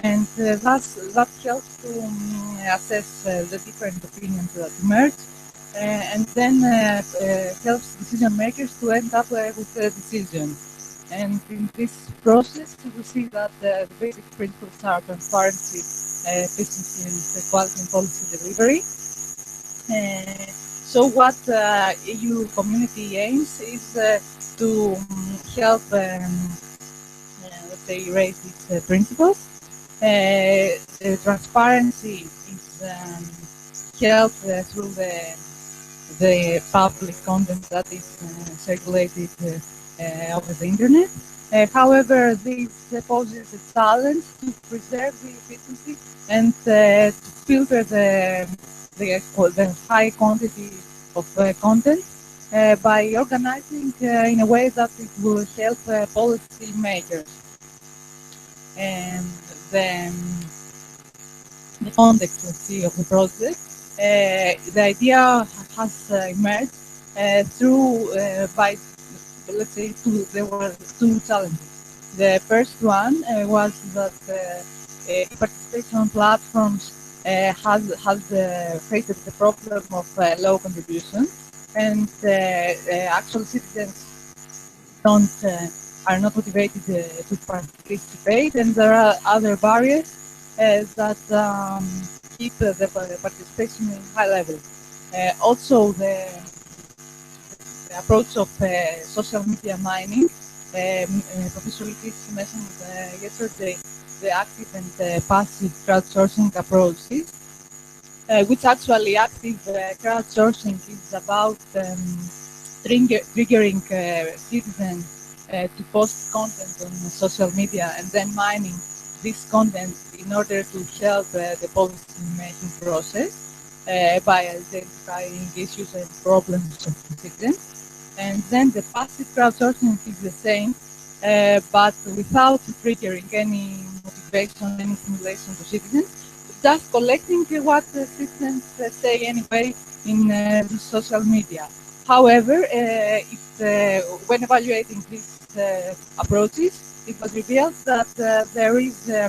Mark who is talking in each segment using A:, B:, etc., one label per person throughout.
A: and that helps to assess the different opinions that emerge, and then helps decision makers to end up with a decision. And in this process, we see that the basic principles are transparency, efficiency, and quality in policy delivery. So what EU community aims is to help, let's say, raise these principles. Transparency is helped through the public content that is circulated over the internet. However, this poses a challenge to preserve the efficiency and to filter the high quantity of content by organizing in a way that it will help policy makers. And the context, let's see, of the project, the idea has emerged through by, let's say, there were two challenges. The first one was that participation platforms has faced the problem of low contribution, and actual citizens are not motivated to participate, and there are other barriers that keep the participation in high level. Also, the approach of social media mining, Professor Litis mentioned yesterday, the active and passive crowdsourcing approaches, which actually active crowdsourcing is about triggering citizens to post content on social media and then mining this content in order to help the policy-making process by identifying issues and problems of citizens. And then the passive crowdsourcing is the same, but without triggering any motivation, any stimulation to citizens, just collecting what the citizens say anyway in social media. However, when evaluating these approaches, it was revealed that there is a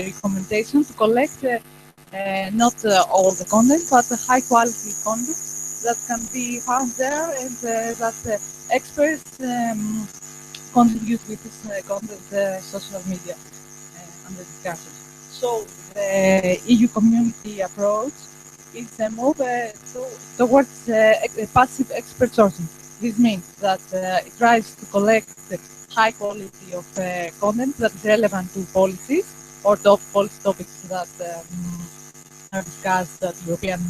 A: recommendation to collect not all the content, but the high quality content that can be found there, and that experts contribute with this content social media under discussion. So the EU community approach is a move towards passive expert sourcing. This means that it tries to collect the high quality of content that is relevant to policies or policy topics that are discussed at European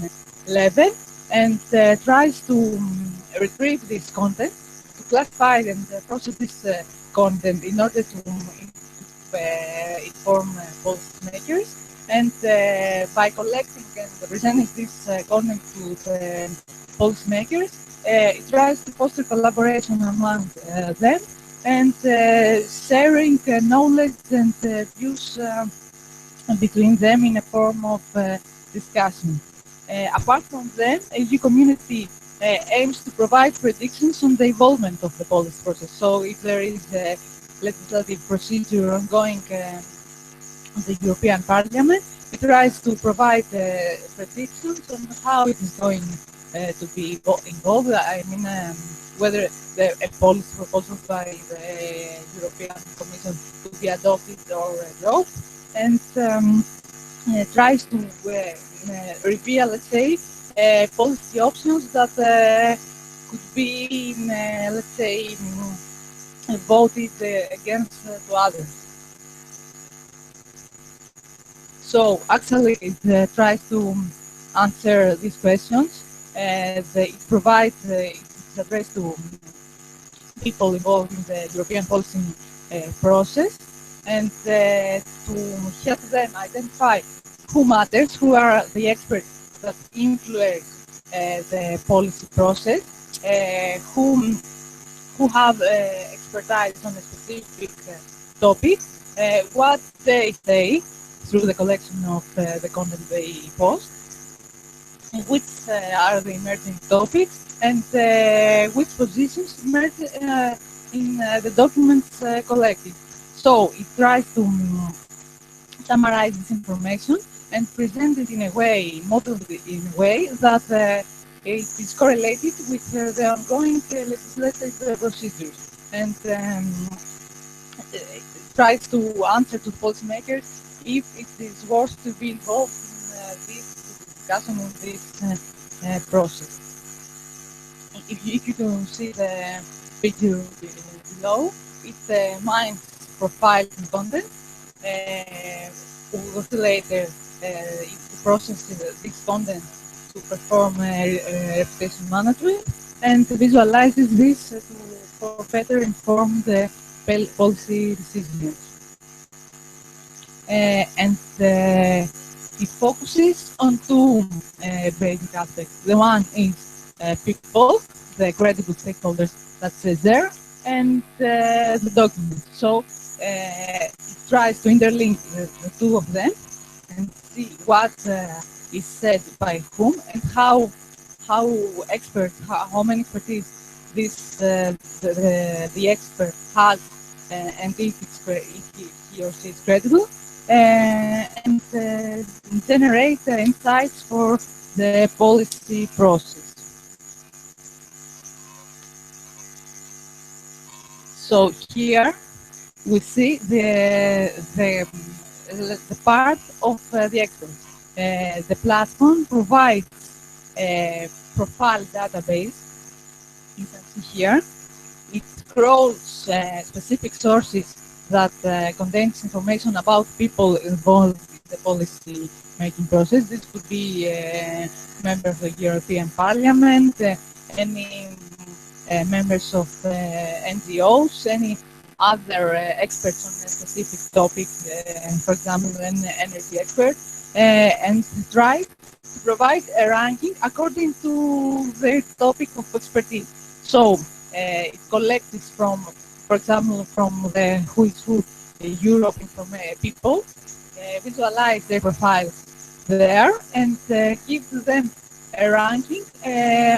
A: level, and tries to retrieve this content, to classify and process this content in order to inform policymakers. And by collecting and presenting this content to the policymakers, it tries to foster collaboration among them and sharing knowledge and views between them in a form of discussion. Apart from them, EU community aims to provide predictions on the involvement of the policy process. So if there is a legislative procedure ongoing in the European Parliament, it tries to provide predictions on how it is going to be involved. I mean, whether a policy proposal by the European Commission to be adopted or dropped, and tries to reveal, let's say, policy options that could be, let's say, voted against to others. So actually, it tries to answer these questions. It provides, it's addressed to people involved in the European policy process, and to help them identify who matters, who are the experts that influence the policy process, who have expertise on a specific topic, what they say through the collection of the content they post, which are the emerging topics, and which positions emerge in the documents collected. So it tries to summarize this information and present it in a way, modeled in a way that it is correlated with the ongoing legislative procedures, and tries to answer to policymakers if it is worth to be involved in this discussion of this process. If you can see the video below, it mines profile and content. We will see later it processes this content to perform reputation management and visualizes this for better inform the policy decisions. And it focuses on two basic aspects. The one is people, the credible stakeholders that's there, and the document. So it tries to interlink the two of them and see what is said by whom and how many expertise this the expert has, and if he or she is credible, and generate insights for the policy process. So here we see the part of the expert. The platform provides a profile database. You can see here. It crawls specific sources that contains information about people involved in the policy making process. This could be members of the European Parliament, any members of NGOs, any other experts on a specific topic, for example, an energy expert, and try to provide a ranking according to their topic of expertise. So it collects from, for example, from the who is who Europe from people, visualize their profiles there, and give them a ranking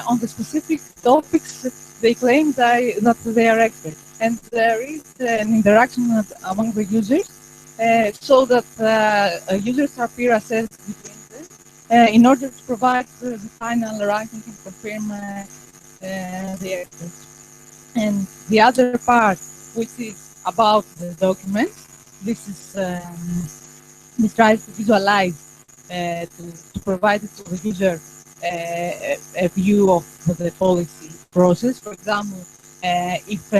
A: on the specific topics they claim that they are experts. And there is an interaction among the users, so that users are peer assessed between them in order to provide the final ranking and confirm the experts. And the other part, which is about the documents, this tries to visualize, to provide to the user a view of the policy process. For example, if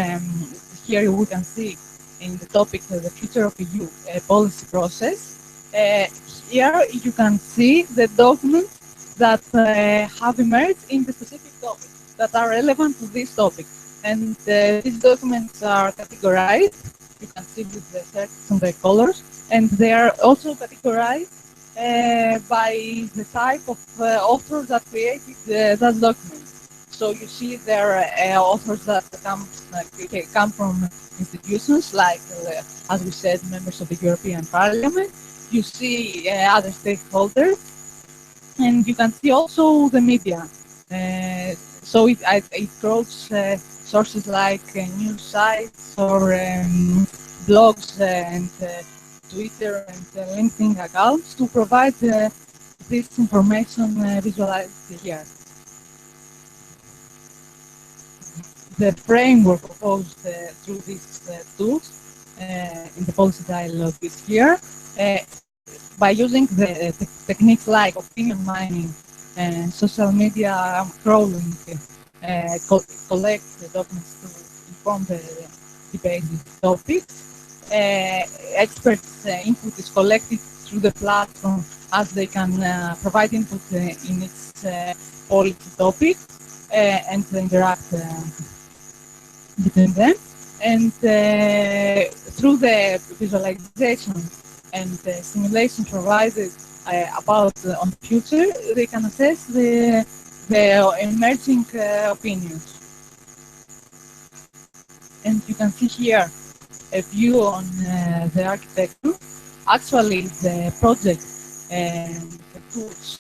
A: here we can see in the topic the future of EU policy process, here you can see the documents that have emerged in the specific topic that are relevant to this topic. And these documents are categorized. You can see with the circles and the colors, and they are also categorized by the type of author that created that document. So you see there are authors that come from institutions like, as we said, members of the European Parliament. You see other stakeholders, and you can see also the media. So it crawls sources like news sites or blogs and Twitter and LinkedIn accounts to provide this information visualized here. The framework proposed through these tools in the policy dialogue is here. By using the techniques like opinion mining and social media crawling, collect the documents to inform the debate topics. Experts' input is collected through the platform as they can provide input in its policy topic and interact between them. And through the visualization and simulation provided about on the future, they can assess the emerging opinions. And you can see here a view on the architecture. Actually, the project and the tools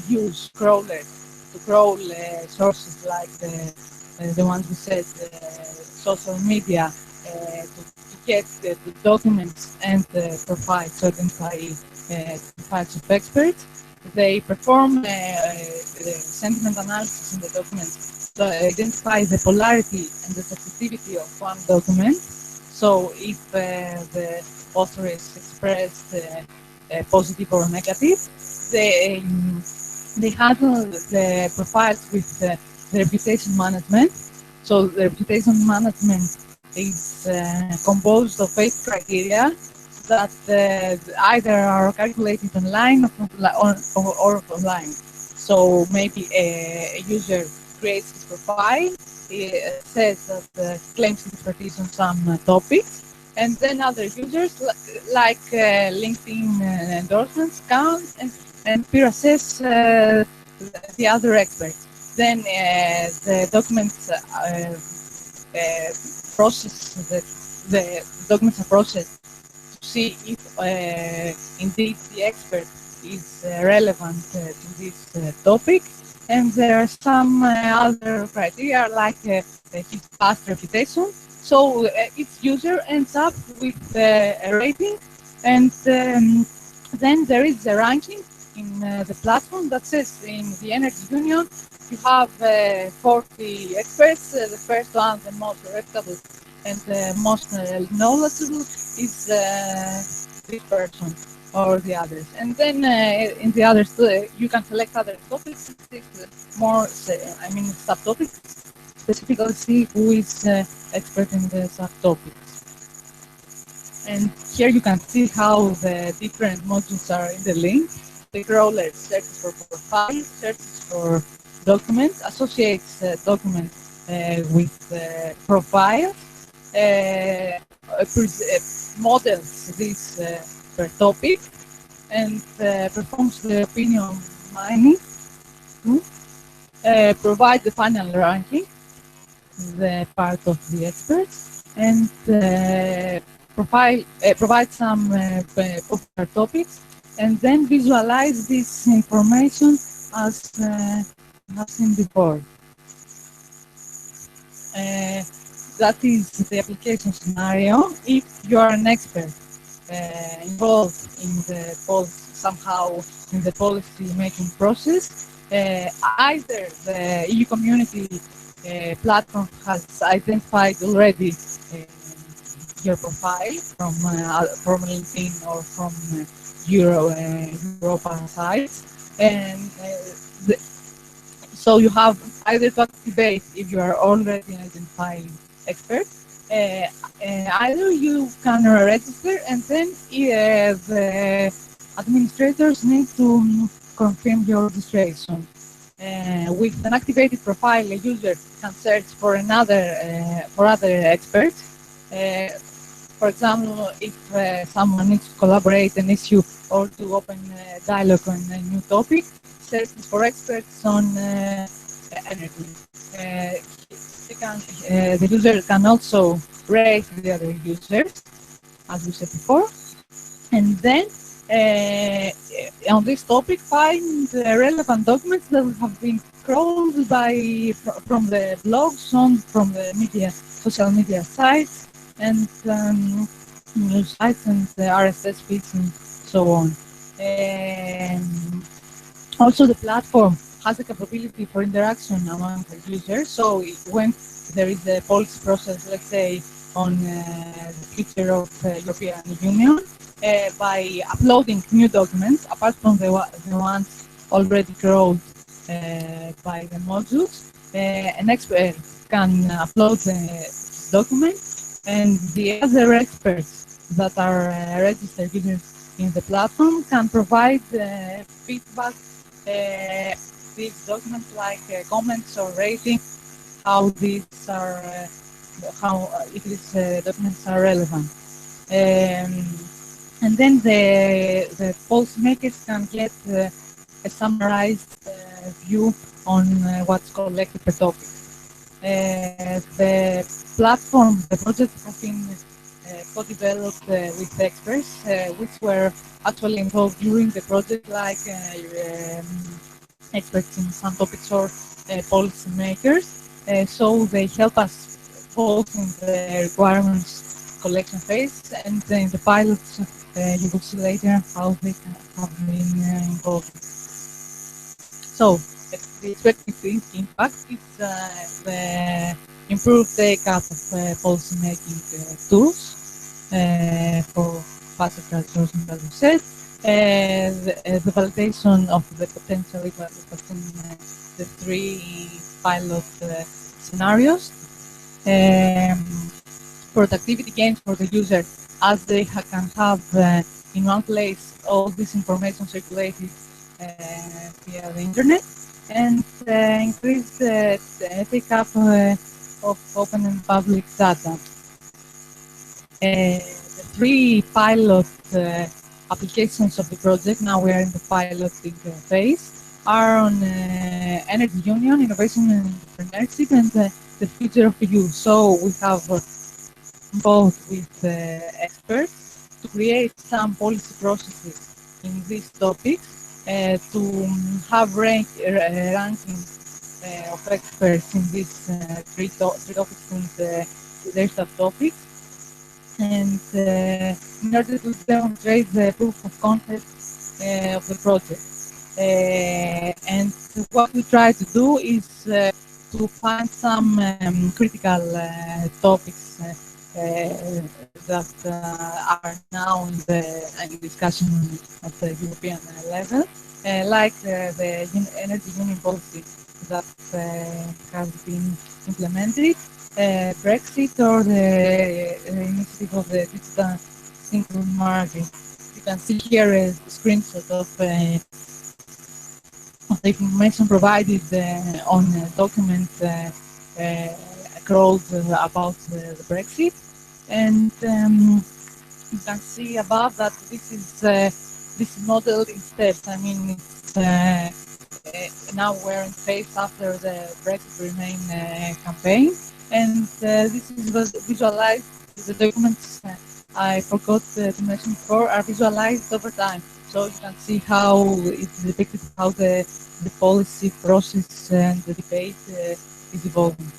A: use crawlers to crawl sources like the ones we said, social media to get the documents and the profiles to identify profiles of experts. They perform sentiment analysis in the documents to identify the polarity and the sensitivity of one document. So if the author is expressed positive or negative, they handle the profiles with the reputation management. So the reputation management is composed of 8 criteria that either are calculated online or offline. So maybe a user creates his profile, he says that claims expertise on some topics, and then other users like LinkedIn endorsements count and peer assess the other experts. Then the documents process the documents are processed to see if indeed the expert is relevant to this topic. And there are some other criteria like his past reputation. So each user ends up with a rating, and then there is a ranking in the platform that says in the Energy Union you have 40 experts. The first one, the most reputable and the most knowledgeable, is this person or the others. And then in the others, you can select other topics, more, subtopics, specifically see who is expert in the subtopics. And here you can see how the different modules are interlinked. The crawler searches for profiles, searches for documents, associates documents with profiles, models this per topic, and performs the opinion mining, provide the final ranking, the part of the experts, and provide some popular topics, and then visualize this information as seen before. That is the application scenario. If you are an expert involved in the somehow in the policy making process, either the EU community platform has identified already your profile from LinkedIn or from Europa sites, and so you have either to activate if you are already an identified expert, either you can register and then the administrators need to confirm your registration. With an activated profile, a user can search for other experts. For example, if someone needs to collaborate an issue or to open a dialogue on a new topic, searches for experts on energy. The user can also rate the other users, as we said before, and then on this topic find relevant documents that have been crawled from the blogs, from the social media sites, and news sites, and the RSS feeds, and so on. Also, the platform has the capability for interaction among the users. So when there is a policy process, let's say, on the future of the European Union, by uploading new documents, apart from the ones already crawled by the modules, an expert can upload the document, and the other experts that are registered users in the platform can provide feedback, these documents like comments or ratings, how these are, if these documents are relevant. And then the policymakers can get a summarized view on what's collected per topic. The platform, the project has been co-developed with experts, which were actually involved during the project, like experts in some topics or policy makers. So they help us both in the requirements collection phase and in the pilots. You will see later how they have been involved. So the expected impact is the improved take-up of policy-making tools for faster crowdsourcing, as we said, the validation of the potential impact in the three pilot scenarios, productivity gains for the user as they can have in one place all this information circulated via the internet, and increase the take-up of open and public data. The three pilot applications of the project, now we are in the piloting phase, are on energy union, innovation and entrepreneurship, and the future of the EU. So we have both with experts to create some policy processes in these topics, to have ranking of experts in these three topics and their subtopics, and in order to demonstrate the proof of concept of the project. And what we try to do is to find some critical topics that are now in the discussion at the European level, like the energy union policy that has been implemented, Brexit, or the initiative of the digital single market. You can see here a screenshot of the information provided on a document crawled about the Brexit, and you can see above that this is modeled in steps. I mean, it's now we're in phase after the Brexit Remain campaign, and this is visualized. The documents I forgot to mention before are visualized over time, so you can see how it's depicted, how the policy process and the debate is evolving.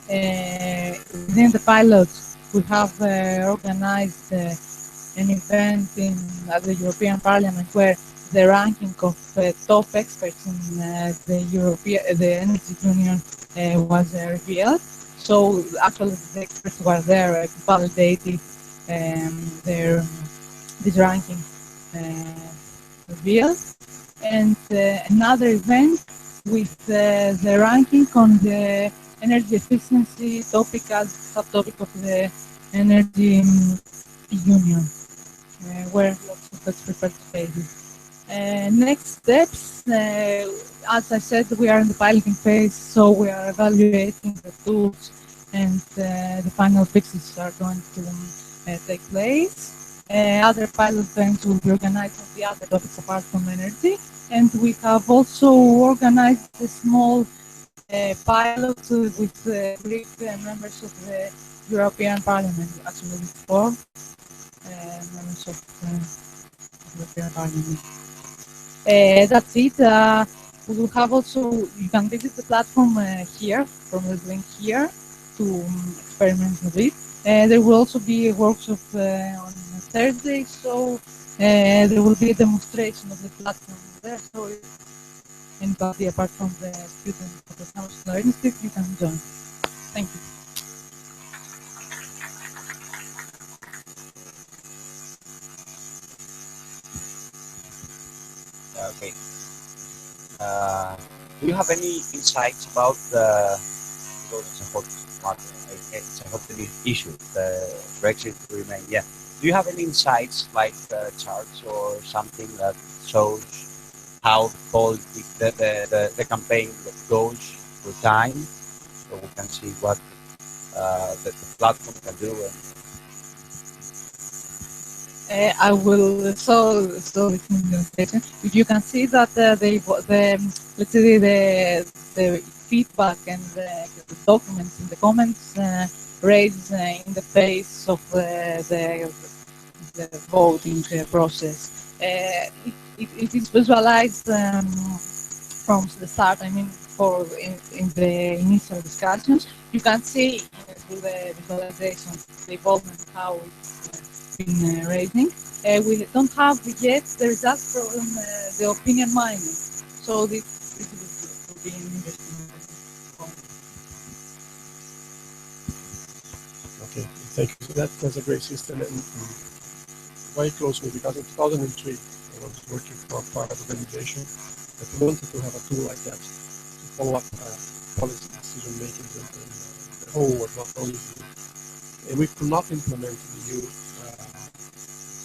A: Within the pilot, we have organized an event at the European Parliament where the ranking of top experts in the Energy Union was revealed. So actually, the experts were there validating this ranking revealed. And another event with the ranking on the energy efficiency topic as subtopic of the Energy Union, where lots of experts participated. Next steps, as I said, we are in the piloting phase, so we are evaluating the tools, and the final fixes are going to take place. Other pilot events will be organized on the other topics apart from energy, and we have also organized a small pilot with Greek members of the European Parliament, actually with 4 members of the European Parliament. That's it. We will have also, you can visit the platform here, from the link here, to experiment with it. There will also be a workshop on Thursday, so there will be a demonstration of the platform there, so if anybody apart from the students of the Samos Institute, you can join. Thank you.
B: Okay. Do you have any insights about the, because it's a hot matter, it's a hot issue, the Brexit Remain? Yeah. Do you have any insights, like charts or something that shows how the campaign goes through time, so we can see what the platform can do?
A: I will show this in the demonstration. If you can see that let's say the feedback and the documents in the comments raised in the face of the voting process. It is visualized from the start. I mean, for in the initial discussions. You can see through the visualization the evolvement how it's been raising. We don't have yet the results from the opinion mining. So this will be an interesting point.
C: Okay, thank you. So that's a great system and very closely because in 2003 I was working for a private organization that wanted to have a tool like that to follow up policy decision making in the whole world, not only the EU. And we could not implement the EU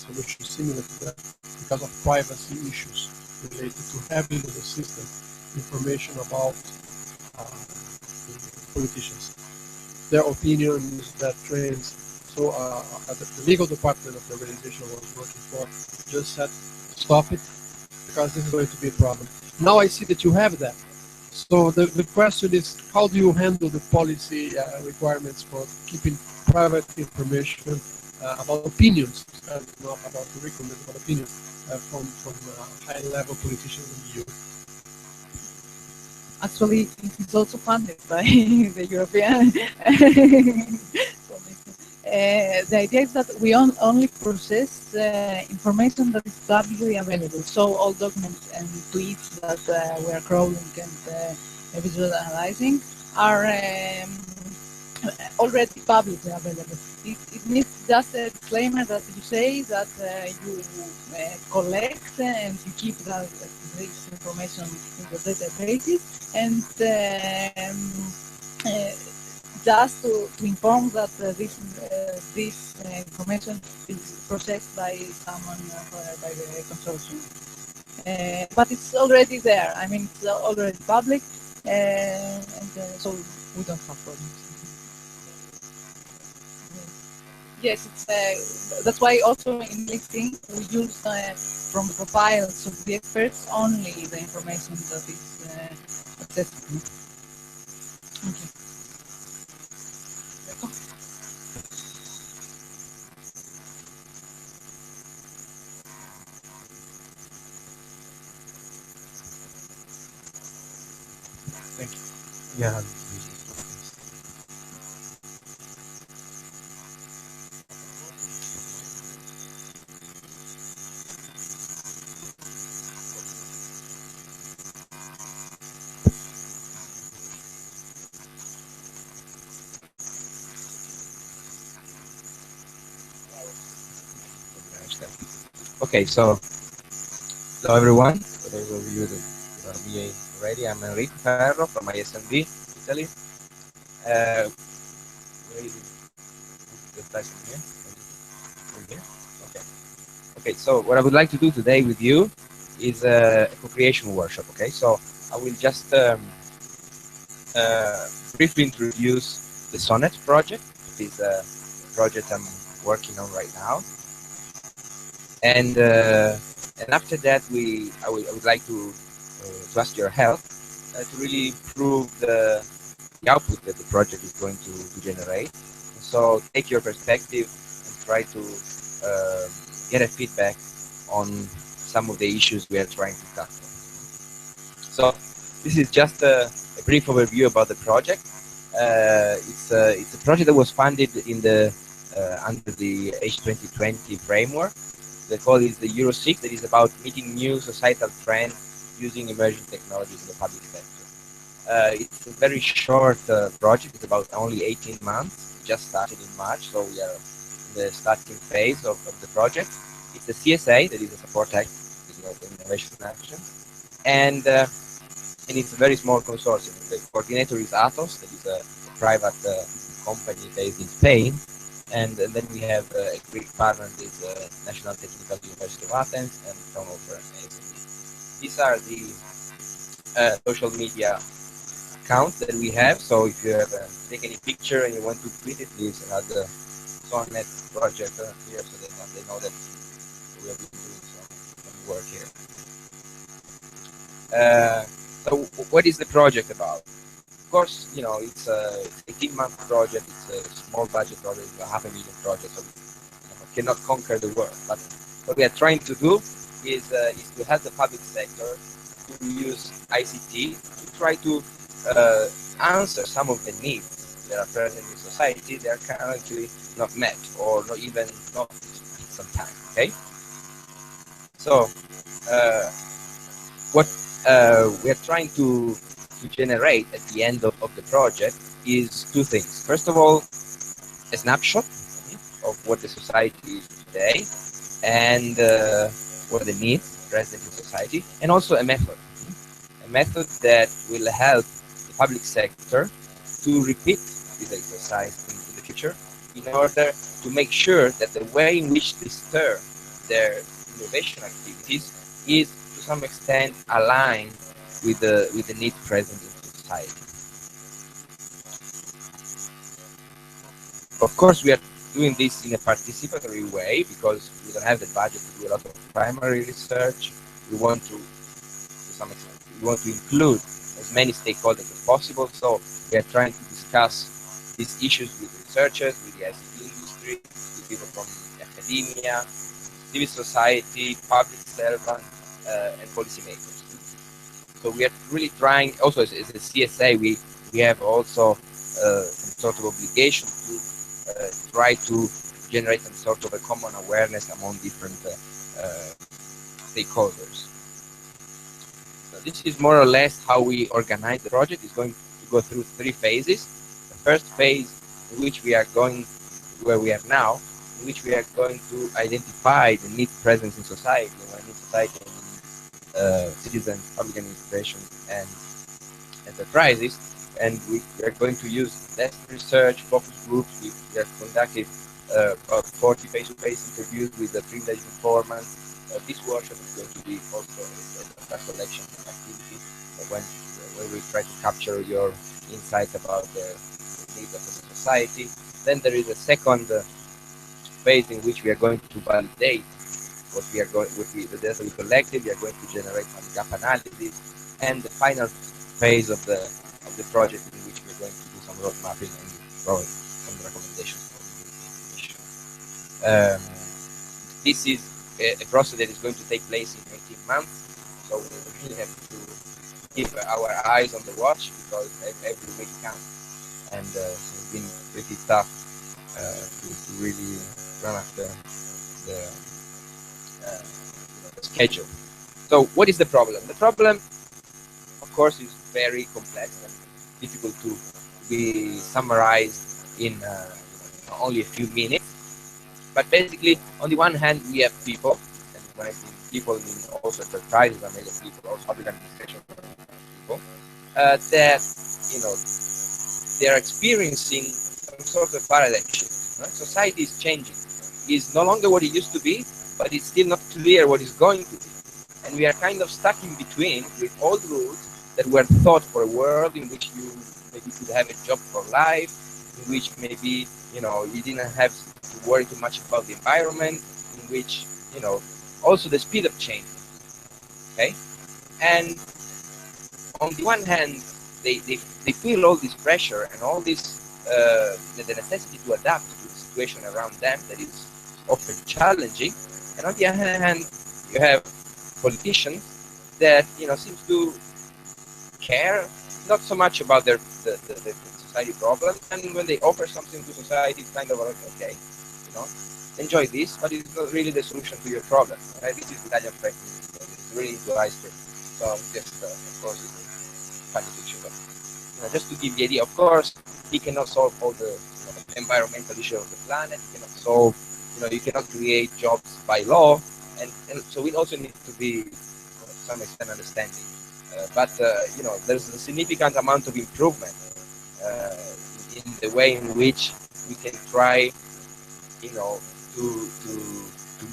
C: solution similar to that because of privacy issues related to having in the system information about the politicians, their opinions, their trends. So the legal department of the organization I was working for just said, stop it, because this is going to be a problem. Now I see that you have that. So the question is, how do you handle the policy requirements for keeping private information about opinions, not about curriculum, but opinions from high-level politicians in the EU?
A: Actually, it is also funded by the European Commission. The idea is that we only process information that is publicly available. So all documents and tweets that we are crawling and visualizing are already publicly available. It needs just a disclaimer that you say that you collect and you keep this information in the databases, and just to inform that this information is processed by someone by the consortium. But it's already there. I mean, it's already public, and so we don't have problems. Yes, it's that's why also in listing we use from the profiles of the experts only the information that is accessible. Okay.
B: Thank you. Yeah. Okay, so hello everyone. For those of you that are me already, I'm Enrico Ferro from ISMB, Italy. Where is the slide from here? From here? Okay. Okay, so what I would like to do today with you is a co-creation workshop. Okay, so I will just briefly introduce the Sonnet project. This is a project I'm working on right now. And after that, I would like to ask your help to really improve the output that the project is going to generate. So take your perspective and try to get a feedback on some of the issues we are trying to tackle. So this is just a brief overview about the project. It's a project that was funded in the under the H2020 framework. The call is the Euro 6, that is about meeting new societal trends using emerging technologies in the public sector. It's a very short project. It's about only 18 months. It just started in March, so we are in the starting phase of the project. It's a CSA, that is a support act, innovation action, and it's a very small consortium. The coordinator is Atos, that is a private company based in Spain. And then we have a Greek partner, this National Technical University of Athens and Fraunhofer and ASME. These are the social media accounts that we have. So if you have take any picture and you want to tweet it, please add the Sonnet project here so they know that we have been doing some work here. So what is the project about? Of course, you know, it's a 18-month project, it's a small budget project, it's a $500,000 project, so we cannot conquer the world. But what we are trying to do is to help the public sector
D: to use ICT to try to answer some of the needs that are present in society that are currently not met or not even noticed sometimes. Okay, so what we are trying to generate at the end of the project is two things. First of all, a snapshot of what the society is today and what the needs present in society, and also a method that will help the public sector to repeat this exercise in the future in order to make sure that the way in which they stir their innovation activities is to some extent aligned with the need present in society. Of course, we are doing this in a participatory way because we don't have the budget to do a lot of primary research. We want to some extent, we want to include as many stakeholders as possible. So we are trying to discuss these issues with researchers, with the ICT industry, with people from academia, civil society, public servants, and policymakers. So we are really trying. Also, as a CSA, we have also some sort of obligation to try to generate some sort of a common awareness among different stakeholders. So this is more or less how we organize the project. It's going to go through 3 phases. The first phase, in which we are going where we are now, in which we are going to identify the need present in society, in society, citizens, public administration, and enterprises. And we are going to use desk research, focus groups. We have conducted about 40 face-to-face interviews with the privileged informants. This workshop is going to be also a collection activity when we try to capture your insights about the needs of the society. Then there is a second phase in which we are going to validate what we are going with the data we collected. We are going to generate some gap analysis, and the final phase of the project in which we're going to do some road mapping and drawing some recommendations for implementation. This is a process that is going to take place in 18 months, so we really have to keep our eyes on the watch because every week counts, and it's been pretty tough to really run after the schedule. So what is the problem? The problem, of course, is very complex and difficult to be summarized in only a few minutes. But basically, on the one hand, we have people, and when I mean people, I mean also enterprises are made of people, also public administration people, that they are experiencing some sort of paradigm shift. Right? Society is changing. It's no longer what it used to be, but it's still not clear what it's going to be. And we are kind of stuck in between with old rules that were thought for a world in which you maybe could have a job for life, in which maybe you didn't have to worry too much about the environment, in which also the speed of change. Okay, and on the one hand, they feel all this pressure and all this the necessity to adapt to the situation around them that is often challenging, and on the other hand, you have politicians that seems to care not so much about the society problem, and when they offer something to society, it's kind of like, okay, enjoy this, but it's not really the solution to your problem. Right? This is Italian practice. It's really into ice cream. So just of course it's a funny picture, but just to give the idea. Of course, he cannot solve all the environmental issues of the planet. He cannot solve, you cannot create jobs by law, and so we also need to be to some extent understanding. But there's a significant amount of improvement in the way in which we can try, to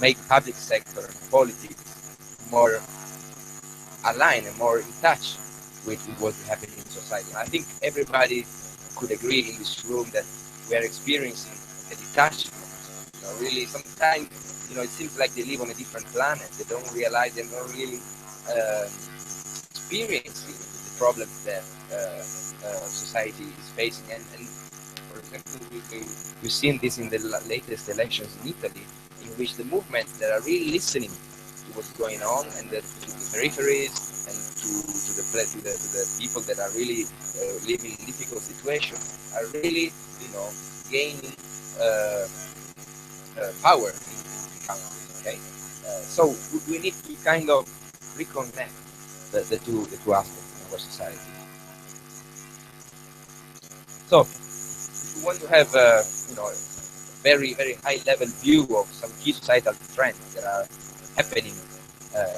D: make public sector and politics more aligned and more in touch with what's happening in society. I think everybody could agree in this room that we are experiencing a detachment. Really, sometimes it seems like they live on a different planet. They don't realize, they don't really experiencing the problems that society is facing. And for example, we've seen this in the latest elections in Italy, in which the movements that are really listening to what's going on and the peripheries and to the people that are really living in difficult situations, are really, gaining uh, power in countries. Okay, so we need to kind of reconnect the two aspects in our society. So if you want to have a very very high level view of some key societal trends that are happening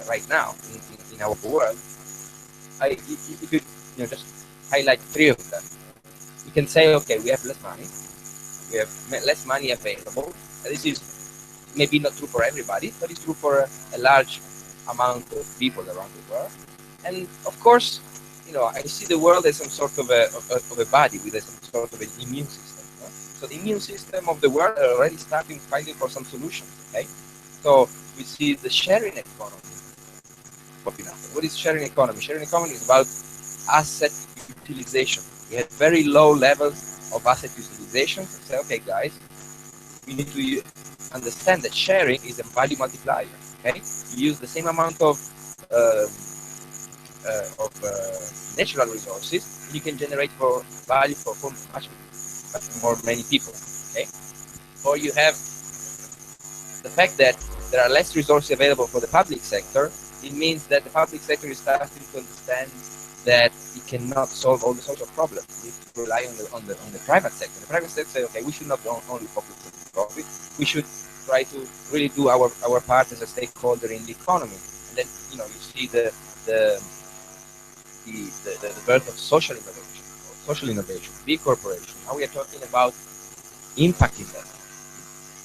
D: right now in our world, if you just highlight three of them. You can say, okay, we have less money, we have less money available. This is maybe not true for everybody, but it's true for a large amount of people around the world. And of course, I see the world as some sort of a body with some sort of an immune system. So the immune system of the world are already starting fighting for some solutions. Okay, so we see the sharing economy popping up. What is sharing economy? Sharing economy is about asset utilization. We have very low levels of asset utilization. So say, okay, guys, we need to understand that sharing is a value multiplier. Okay, you use the same amount of natural resources, and you can generate for value for much more many people. Okay, or you have the fact that there are less resources available for the public sector. It means that the public sector is starting to understand that it cannot solve all the social problems. We need to rely on the private sector. The private sector say, okay, we should not only focus on profit. We should try to really do our part as a stakeholder in the economy. And then you see the birth of social innovation, big corporation. Now we are talking about impact investment.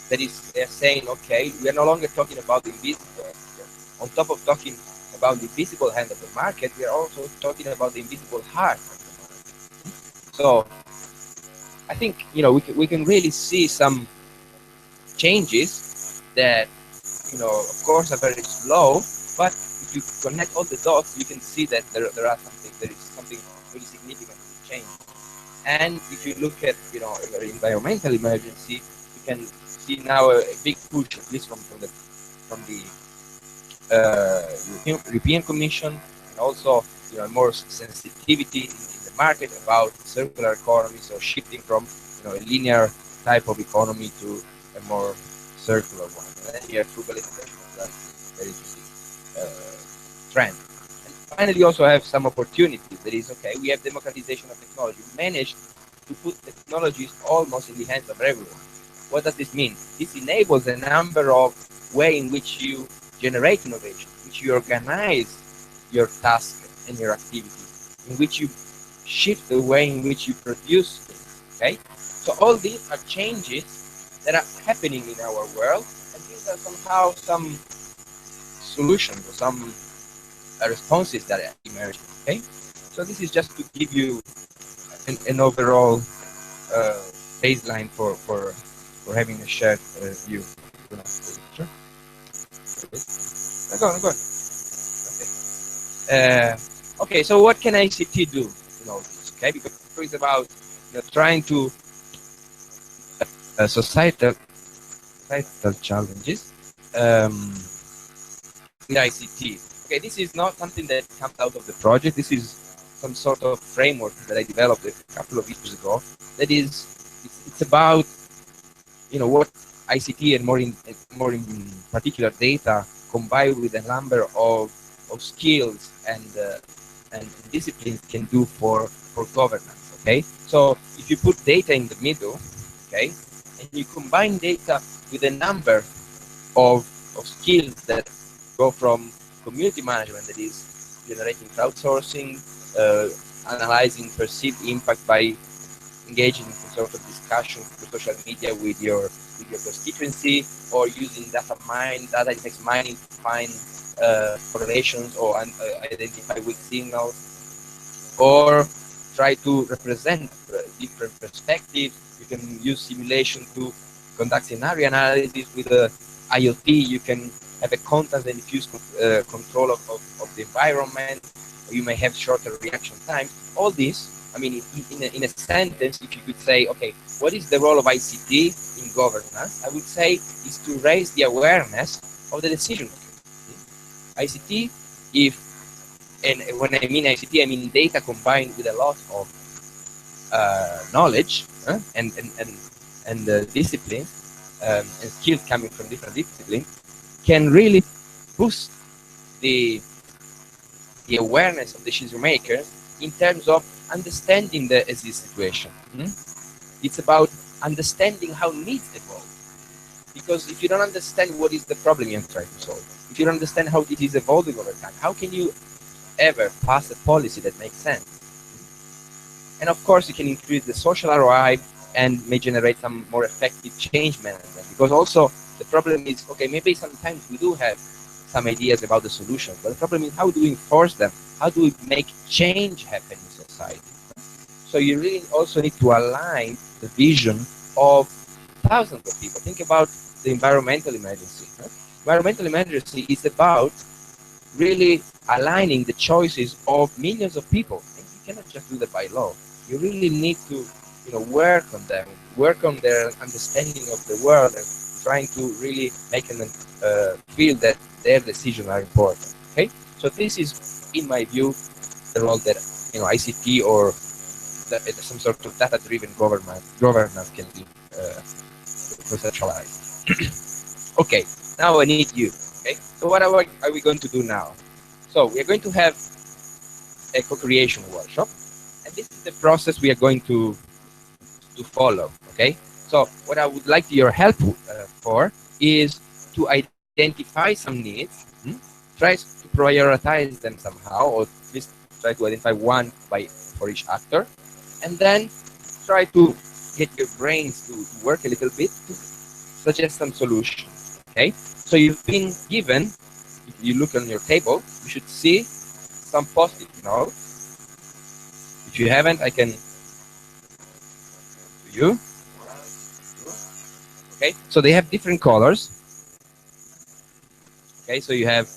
D: That is, they're saying, okay, we are no longer talking about the invisible. On top of talking about the visible hand of the market, we are also talking about the invisible heart of the market. So I think we can really see some changes that of course are very slow, but if you connect all the dots, you can see that there is something really significant to change. And if you look at environmental emergency, you can see now a big push, at least from the European Commission, and also more sensitivity in the market about circular economy, so shifting from a linear type of economy to a more circular one. And then you have frugal innovation. That's very interesting trend. And finally, you also have some opportunities. That is, okay, we have democratization of technology. We managed to put technologies almost in the hands of everyone. What does this mean? This enables a number of ways in which you generate innovation, in which you organize your task and your activity, in which you shift the way in which you produce things. Okay, so all these are changes that are happening in our world, and these are somehow some solutions or some responses that are emerging. Okay, so this is just to give you an overall baseline for having a shared view. Sure. Go on. Okay. Okay. So what can ICT do in all this? Okay, because it's about trying to societal challenges in ICT. Okay, this is not something that comes out of the project. This is some sort of framework that I developed a couple of years ago. That is, it's about what ICT and more in particular data combined with a number of skills and disciplines can do for governance. Okay, so if you put data in the middle, okay, and you combine data with a number of skills that go from community management, that is generating crowdsourcing, analyzing perceived impact by engaging in some sort of discussion through social media with your constituency, or using data index mining to find correlations or identify weak signals, or try to represent different perspectives. You can use simulation to conduct scenario analysis. With IoT, you can have a context and diffuse control of the environment. You may have shorter reaction times. All this, I mean, in a sentence, if you could say, okay, what is the role of ICT in governance? I would say is to raise the awareness of the decision making. ICT, if and when I mean ICT, I mean data combined with a lot of knowledge and disciplines and skills coming from different disciplines, can really boost the awareness of the decision makers in terms of understanding the existing situation. It's about understanding how needs evolve. Because if you don't understand what is the problem you're trying to solve, if you don't understand how it is evolving over time, how can you ever pass a policy that makes sense? And of course, you can increase the social ROI and may generate some more effective change management. Because also the problem is, okay, maybe sometimes we do have some ideas about the solution, but the problem is how do we enforce them? How do we make change happen in society? So you really also need to align the vision of thousands of people. Think about the environmental emergency. Environmental emergency is about really aligning the choices of millions of people. And you cannot just do that by law. You really need to, work on them, work on their understanding of the world, and trying to really make them feel that their decisions are important. Okay, so this is, in my view, the role that ICT or some sort of data-driven governance can be conceptualized. Okay, now I need you. Okay, so what are we going to do now? So we are going to have a co-creation workshop, and this is the process we are going to follow. Okay, so what I would like your help for is to identify some needs, try to prioritize them somehow, or at least try to identify one for each actor, and then try to get your brains to work a little bit to suggest some solutions. Okay, so you've been given, if you look on your table, you should see some post-it notes. If you haven't, I can to you. Okay, so they have different colors. Okay, so you have,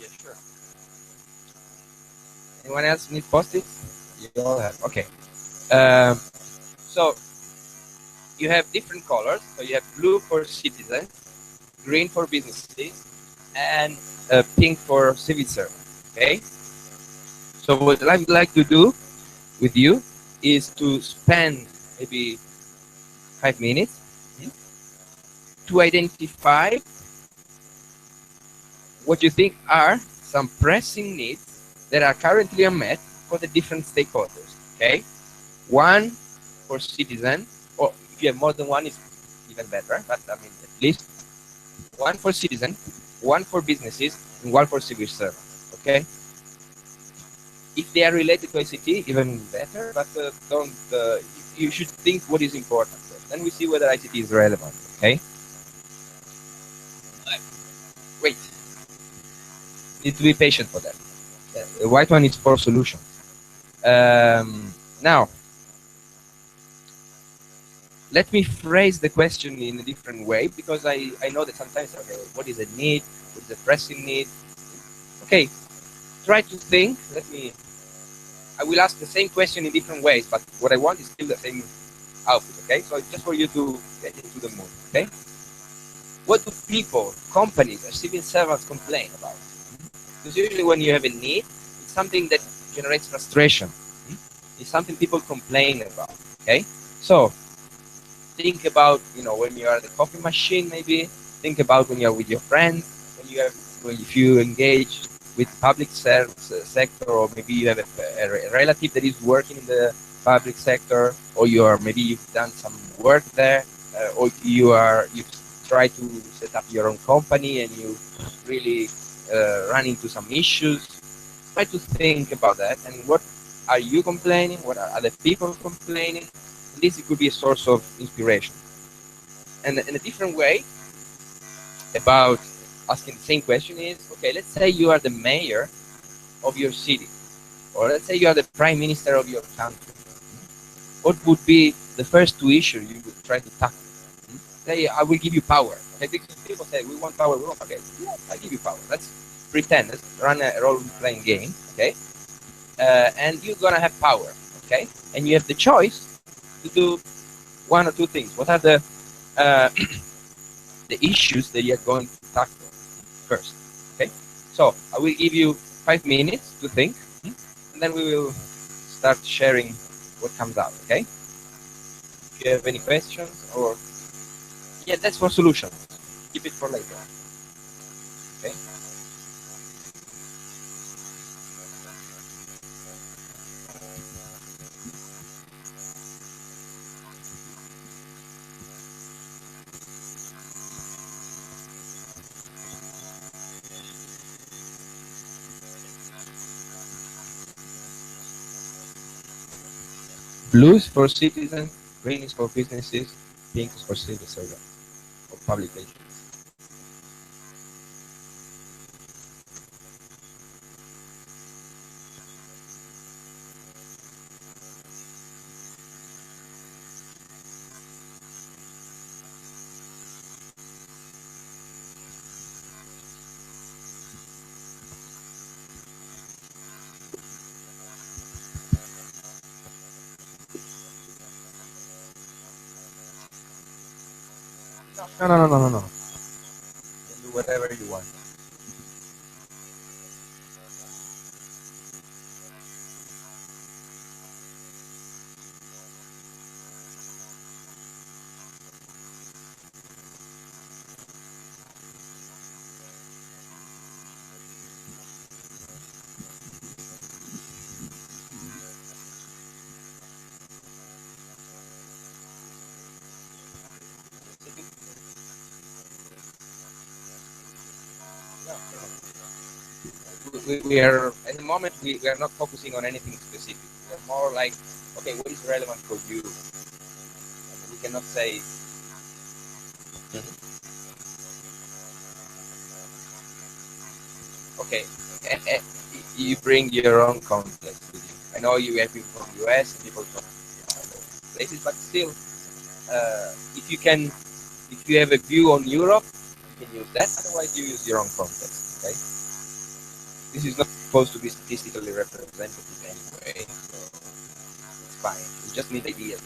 D: yeah, sure. Anyone else need post-its? You all have, okay. So you have different colors. So you have blue for citizens, green for businesses, and pink for civil servants. Okay. So what I would like to do with you is to spend maybe 5 minutes to identify what you think are some pressing needs that are currently unmet for the different stakeholders. Okay. One for citizens, or if you have more than one, it's even better. But I mean, at least one for citizens, one for businesses, and one for civil servants. Okay. If they are related to ICT, even better. But don't. You should think what is important first. Then we see whether ICT is relevant. Okay. Wait. Need to be patient for that. The white one is for solutions. Now, let me phrase the question in a different way, because I know that sometimes, okay, what is a need? What is a pressing need? Okay, try to think. I will ask the same question in different ways, but what I want is still the same output, okay? So it's just for you to get into the mood, okay? What do people, companies, or civil servants complain about? Because usually when you have a need, it's something that generates frustration. It's something people complain about, okay? So think about, when you are at the coffee machine, maybe. Think about when you are with your friends, if you engage with public sector, or maybe you have a relative that is working in the public sector, or maybe you've done some work there, or you've tried to set up your own company and you really run into some issues. Try to think about that, and what are you complaining? What are other people complaining? And this could be a source of inspiration. And in a different way about asking the same question is, okay, let's say you are the mayor of your city, or let's say you are the prime minister of your country. What would be the first two issues you would try to tackle? Say, I will give you power. Okay, because people say, we want power, we want power. Okay, yeah, I give you power. Let's pretend, let's run a role-playing game, okay? And you're gonna have power, okay? And you have the choice to do one or two things. What are the issues that you're going to tackle first? Okay, So I will give you 5 minutes to think, and then we will start sharing what comes out. Okay? If you have any questions or yeah, that's for solutions. Keep it for later. Okay? Blue is for citizens, green is for businesses, pink is for civil servants or public agents. No. You can do whatever you want. We are at the moment we are not focusing on anything specific. We are more like, okay, what is relevant for you? We cannot say. Okay, you bring your own context with you. I know you have people from US, people from other places, but still, if you can, if you have a view on Europe, you can use that. Otherwise, you use your own context. Okay, this is not supposed to be statistically representative anyway, so it's fine. We just need ideas.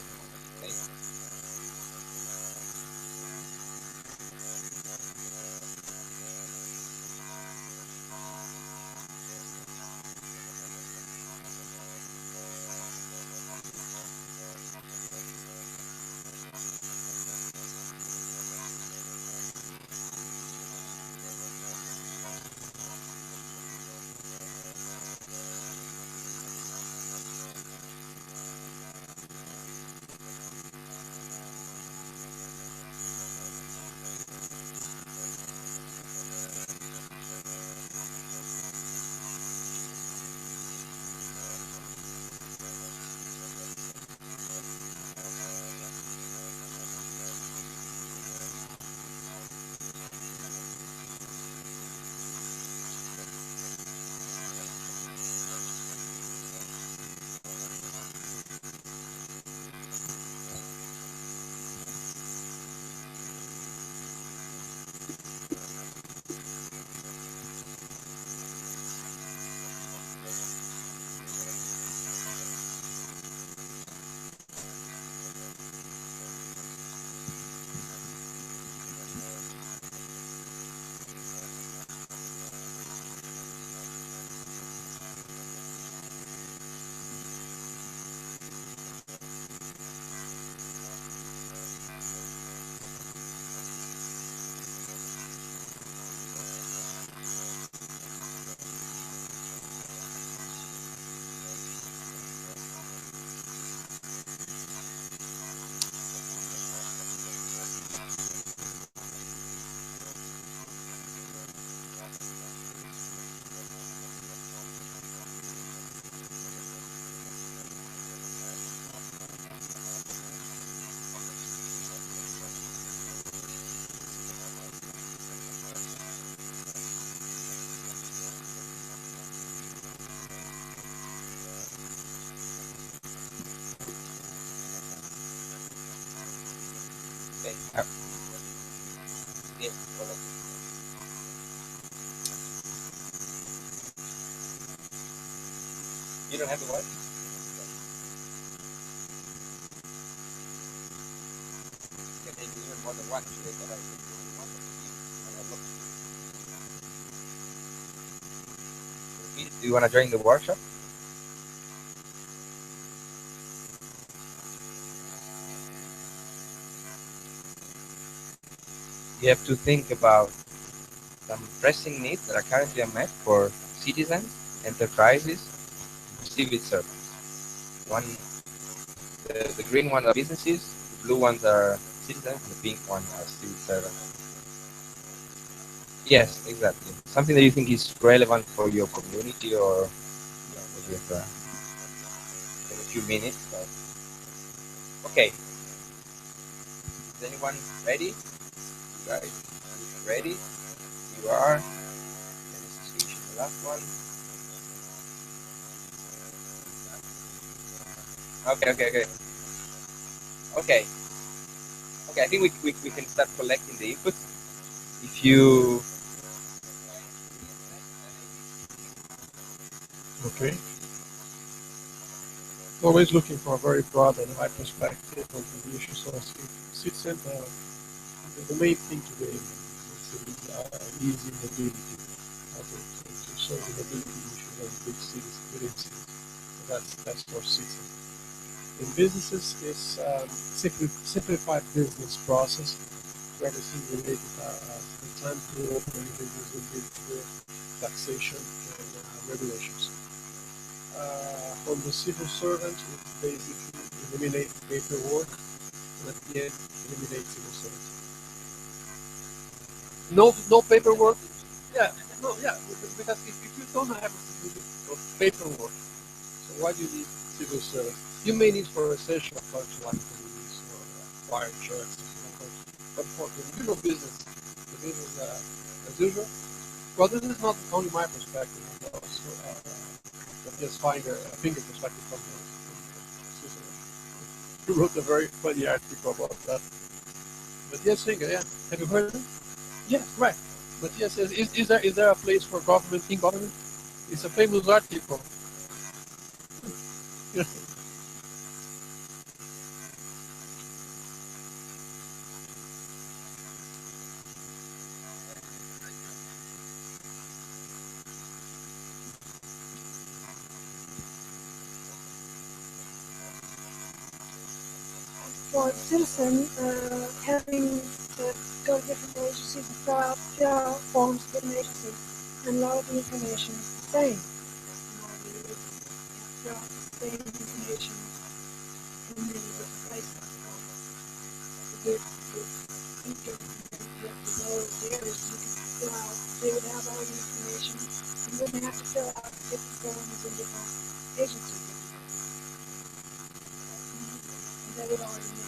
D: Okay? Okay. Yeah, correct. You don't have the what? Okay, maybe even more than one. Should I go like one? And I look. Do you want to join the workshop? You have to think about some pressing needs that are currently unmet for citizens, enterprises, civil servants. One, the green ones are businesses, the blue ones are citizens, and the pink ones are civil servants. Yes, exactly. Something that you think is relevant for your community or maybe in a few minutes. But okay, is anyone ready? You guys ready? You are. Let me switch to the last one. Okay. Okay. Okay, I think we can start collecting the input. If you
C: Okay. Always looking for a very broad and wide perspective on the issue. So as it sits in the main thing today is easy mobility, to solve the mobility issues in big cities, within cities. So that's for citizens. In businesses, it's simplified business process for everything related to the time to open a business with taxation and regulations. On the civil servant, it basically eliminate paperwork and at the end eliminate civil service. No paperwork. Yeah, no, yeah, because if you don't have paperwork, so why do you need civil service? You may need for essential functions like police or fire insurance, but for the business, the business as usual. Well, this is not only my perspective, but also just find a finger perspective from Switzerland. Who wrote a very funny article about that. But yes, Singer, yeah. Have you heard of it? Yes, right. But yes, is there a place for government in government? It's a famous article.
E: For the citizen, having to go to different agencies and fill out forms to get an agency, and a lot of the information is the same. Fill out the same information in many different places. With each of those areas, you can fill out, they would have all the information. You wouldn't have to fill out different forms in different agencies. And they would already know.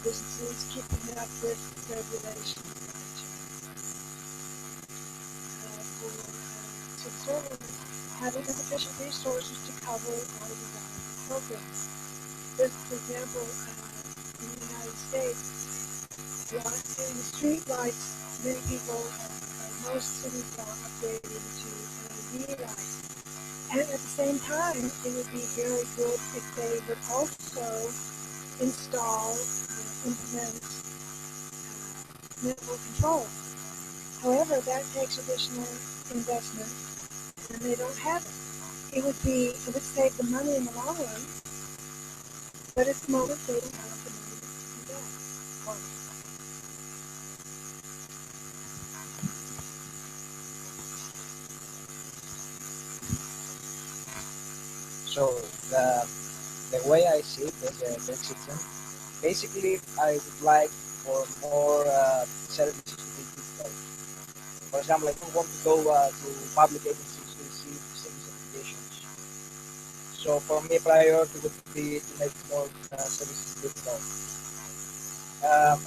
E: Businesses keeping up with regulations. To serve having sufficient resources to cover all the programs. For example, in the United States, in the street lights, many people, most cities are upgrading to LED lights. And at the same time, it would be very good if they would also install, implement network control. However, that takes additional investment, and they don't have it. It would save the money in the long run, but at the moment they don't have the money to do that.
F: So the way I see it as a tech citizen, basically I would like for more services to be digital. For example, I don't want to go to public agencies to receive service applications. So for me, priority would be to make more services digital.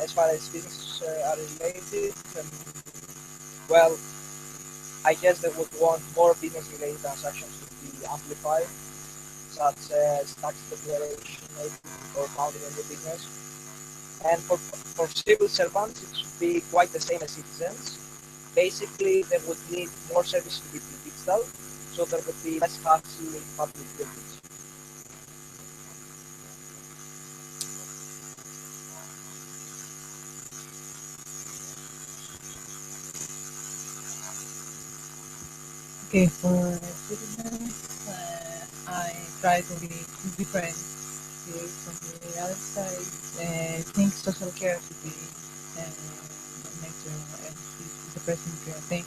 F: As far as businesses are related, well, I guess they would want more business-related transactions to be amplified, such as tax declaration, maybe, or founding a new business. And for civil servants, it should be quite the same as citizens. Basically, they would need more services to be digital, so there would be less hassle in public buildings.
A: Okay, for citizens, I try to be different here from the other side. I think social care should be a major and is a pressing thing.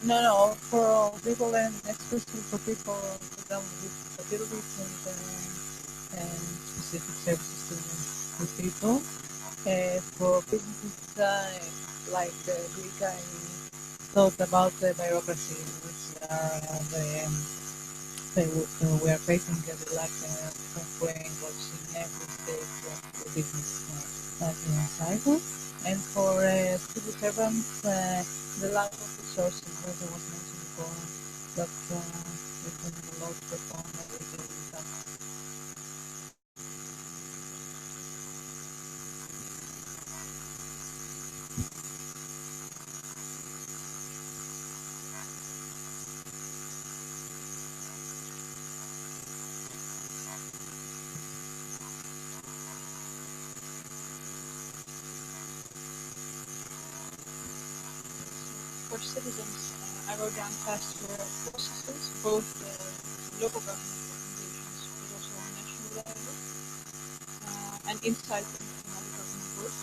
A: No, for all people and especially for people with disabilities and specific services to people. For businesses like Greek, I thought about the bureaucracy, which are we are facing the lack of frameworks in every stage of the business cycle. And for civil servants, the lack of resources, as I was mentioned before, that we have a lot to perform every day with that.
E: For citizens, I wrote down faster processes, both local government organizations, but also on national level, and insight into how the government works.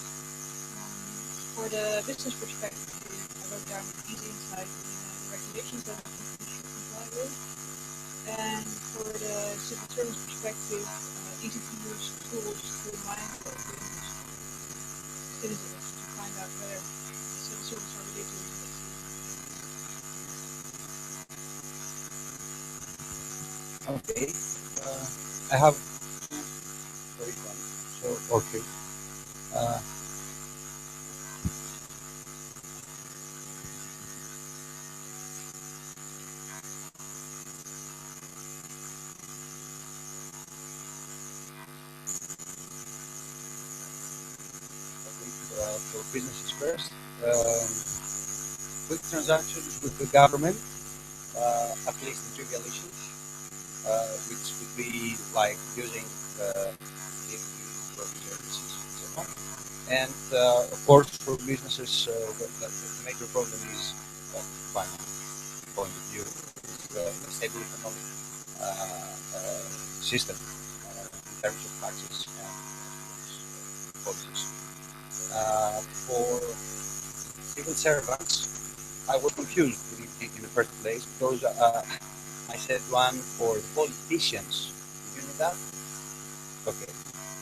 E: For the business perspective, I wrote down easy insight in the regulations that a company should comply with. And for the civil service perspective, easy to use tools to monitor citizens to find out whether civil service are really doing this.
B: Okay. I have two for each one. So, okay. Uh, for businesses first. Quick transactions with the government, at least in trivial issues, which would be like using services and so on. And of course, for businesses, the major problem is, from my point of view, is the stable economic system in terms of taxes and policies. For civil servants, I was confused in the first place because I said one for the politicians. Did you know that? Okay.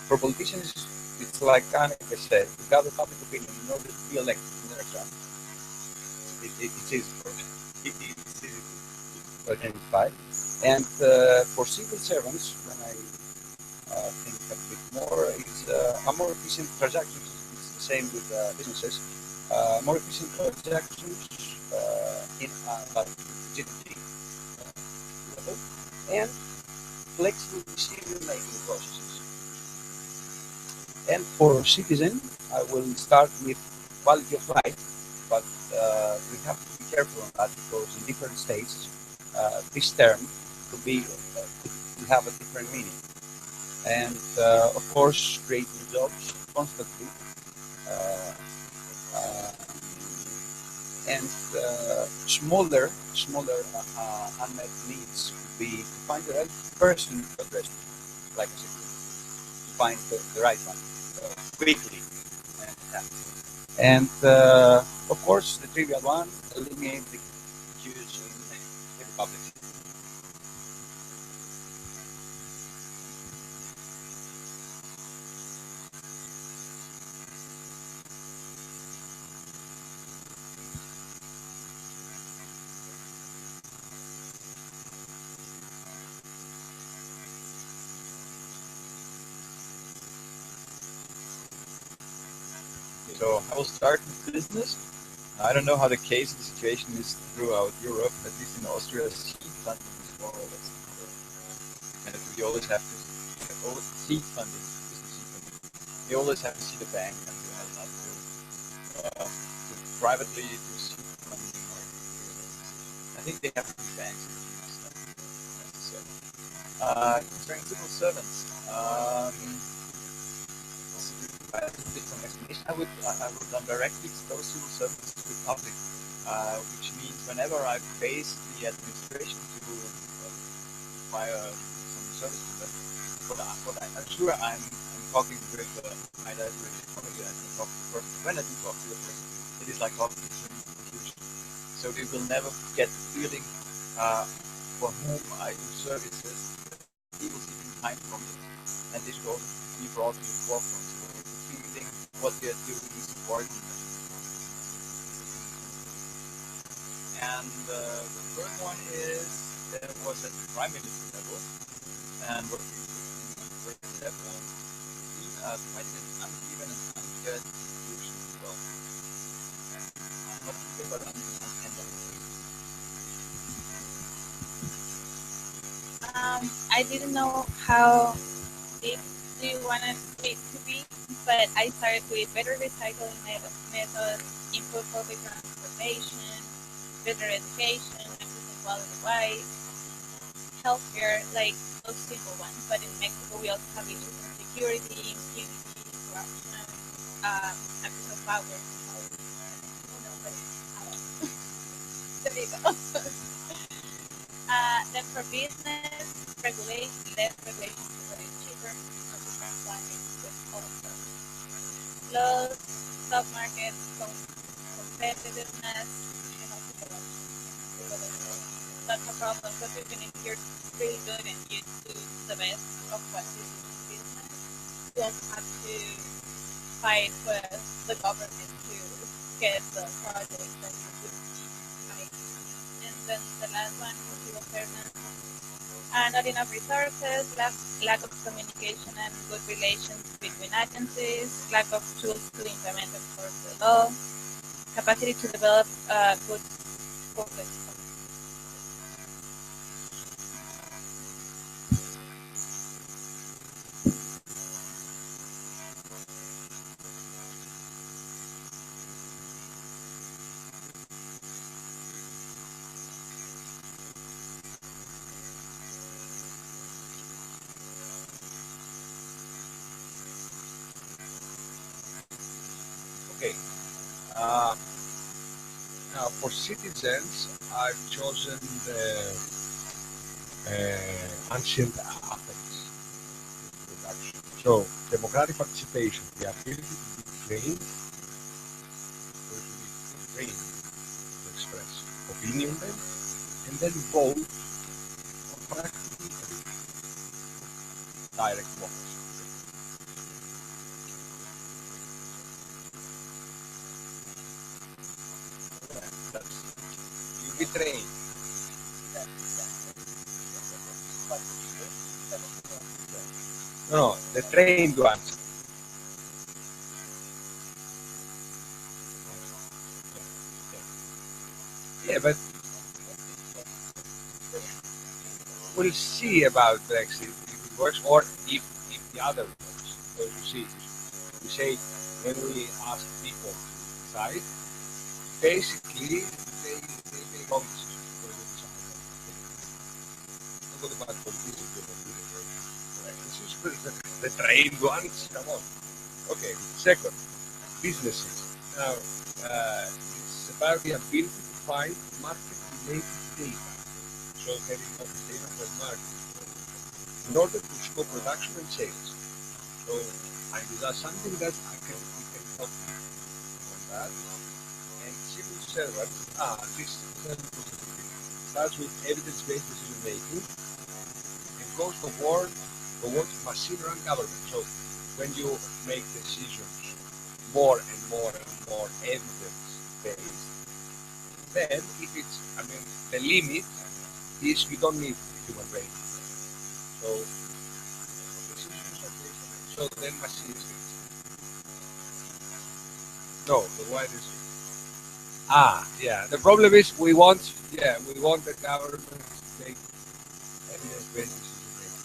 B: For politicians, it's like Kaneka said, to gather public opinion in order to be elected in their term. It's easy for it's easy to identify. And for civil servants, when I think a bit more, it's a more efficient transactions. It's the same with businesses. More efficient transactions in but GDP level and flexible decision-making processes. And for citizen, I will start with quality of life, but we have to be careful on that because in different states, this term could have a different meaning. And of course, creating jobs constantly. Uh, uh, and smaller unmet needs would be to find the right person to address them, like I said, to find the right one quickly. And of course, the trivial one, eliminate the queues in public.
D: So I will start with business. I don't know how the case and the situation is throughout Europe, at least in Austria, seed funding is more or less and we always have to seed funding, business seed funding. You always have to see the bank and you have not to privately do seed funding. I think they have to be banks necessary. Concerning civil servants, I would directly expose civil servants to the public
G: which means whenever I face the administration to require some service to them, I'm sure I'm talking with either with somebody I can talk to the person. When I do talk to the person, it is like talking to some huge. So they will never get the feeling for whom I do services. He will see in time from it, and this should also be brought to the forefront. So the feeling what we are doing is important. And the third one is there was at the prime minister level, and what we with that one, quite an uneven and unfair distribution as well. Not even but uneven.
H: I didn't know how deep do you want it to be, but I started with better recycling methods, improved public transportation, better education, access to quality wise, healthcare, like those simple ones. But in Mexico, we also have issues of security, impunity, corruption, abuse of power. There you go. Then for business, regulation, less regulation so that it's cheaper, not to comply with all of those laws, stock market, competitiveness, and also corruption. That's a problem because even if you're really good and you do the best of what you do in business, you also have to fight with the government to get the projects that you do. Right? And then the last one, civil fairness. Not enough resources, lack of communication and good relations between agencies, lack of tools to implement and enforce the law, capacity to develop good corporate.
B: Okay. Now, for citizens, I've chosen the ancient Athens introduction. So, democratic participation, the ability to be trained, or to be trained to express opinion then, and then vote on practically direct votes. That's, you be trained. No, the trained ones. Yeah, but we'll see about Brexit if it works or if the other works. So you see, we say when we ask people to decide, basically they make wrong decisions. What about politicians? They don't do the correct decisions. The trained ones, come on. Okay, second, businesses. Now, it's about the ability to find market-related data. So having data for market in order to scope production and sales. So that's something that we can help you on that. And civil servants, this starts with evidence-based decision making and goes towards machine-run government. So when you make decisions more and more evidence-based, then if it's, the limit is you don't need human brain. So then machines. No, the widest. Yeah. The problem is we want the government to take evidence-based decision making.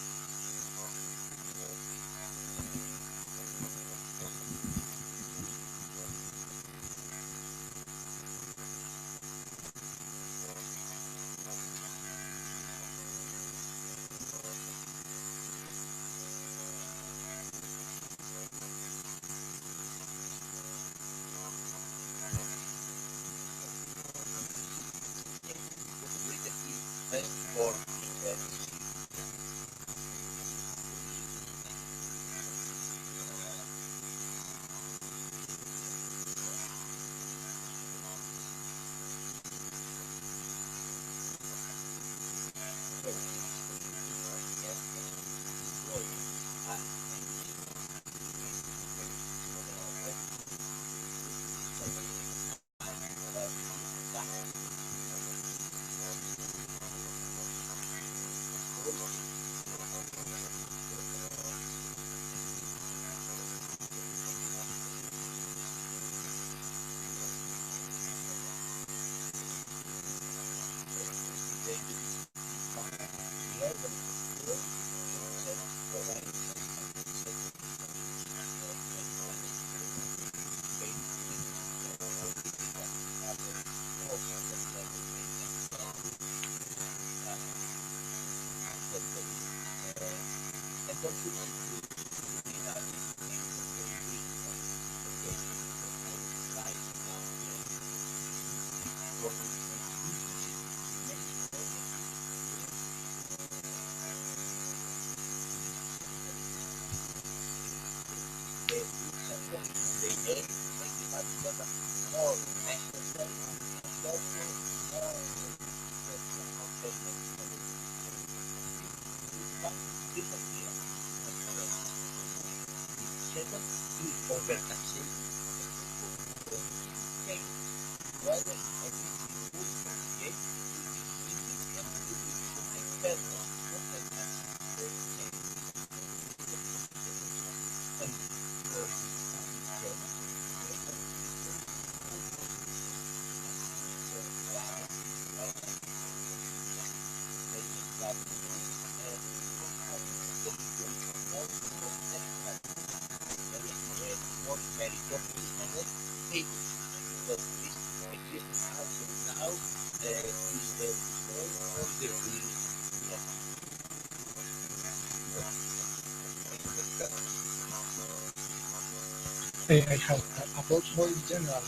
C: I have about more in general.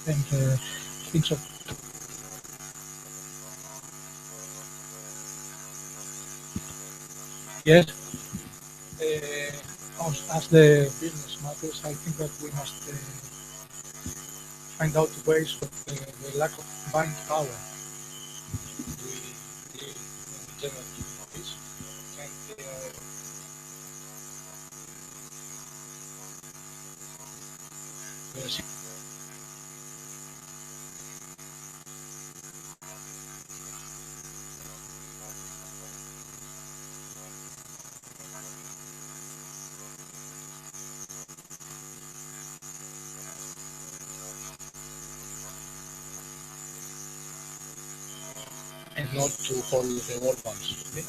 C: And things of yes, as the business matters, I think that we must find out ways of the lack of buying power we generate this, and not to hold the orphans. Okay?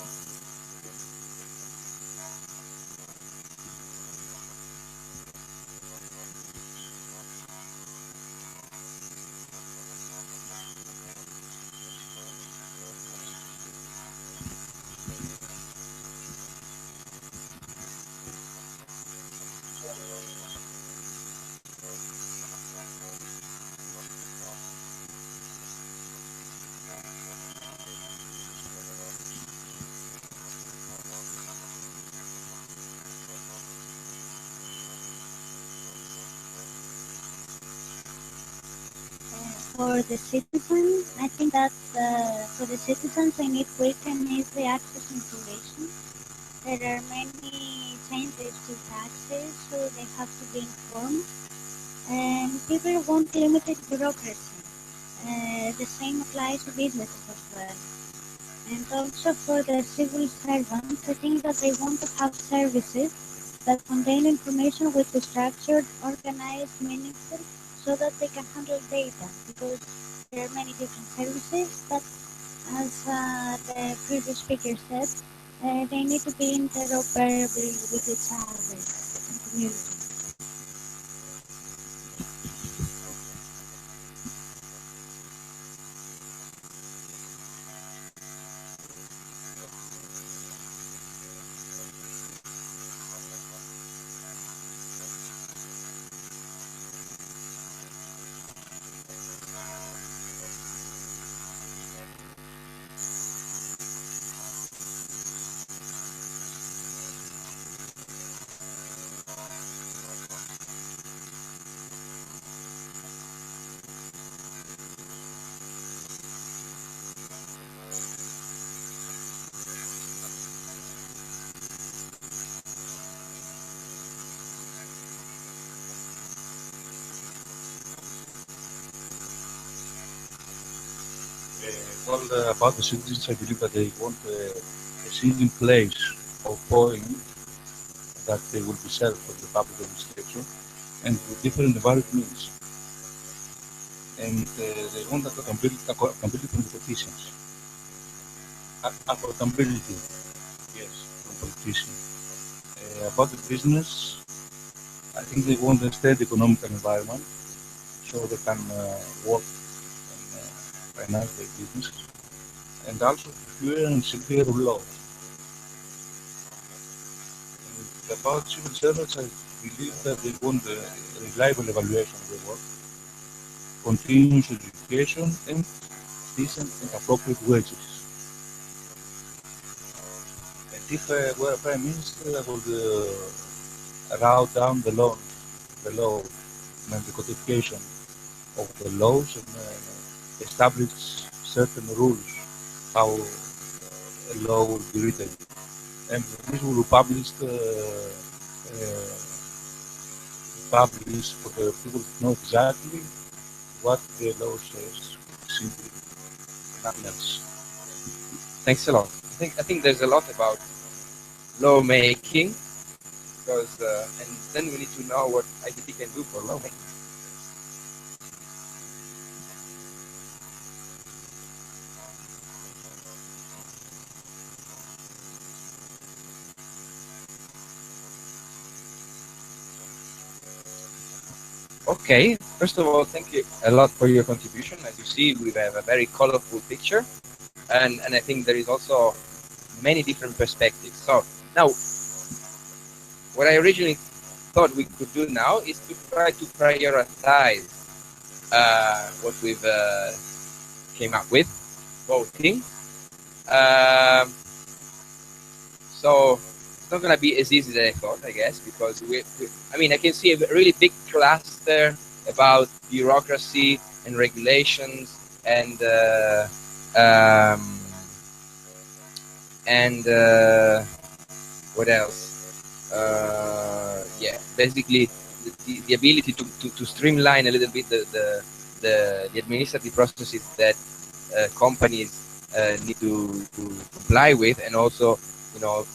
I: For the citizens, I think that for the citizens, they need quick and easy access to information. There are many changes to taxes, so they have to be informed. And people want limited bureaucracy. The same applies to businesses as well. And also for the civil servants, I think that they want to have services that contain information which is structured, organized, meaningful, so that they can handle data, because there are many different services, but as the previous speaker said, they need to be interoperable with each other and community.
B: About the citizens, I believe that they want a single place of point that they will be served for the public administration and with different valid means. And they want accountability from the politicians. Accountability, yes, from politicians. About the business, I think they want a steady economic environment so they can work and
J: financial businesses, and also fewer and simpler laws. And about civil servants, I believe that they want a reliable evaluation of their work, continuous education, and decent and appropriate wages. And if I were a prime minister, I would route down the law, and the codification of the laws, and establish certain rules how a law will be written. And this will be published for the people to know exactly what the law says, simply, nothing else.
D: Thanks a lot. I think there's a lot about lawmaking because and then we need to know what ICT can do for lawmaking. Okay, first of all, thank you a lot for your contribution. As you see, we have a very colorful picture, and I think there is also many different perspectives. So now, what I originally thought we could do now is to try to prioritize what we've came up with, voting. So it's not going to be as easy as I thought, I guess, because I mean, I can see a really big cluster about bureaucracy and regulations and what else? Yeah, basically the ability to streamline a little bit the administrative processes that companies need to comply with, and also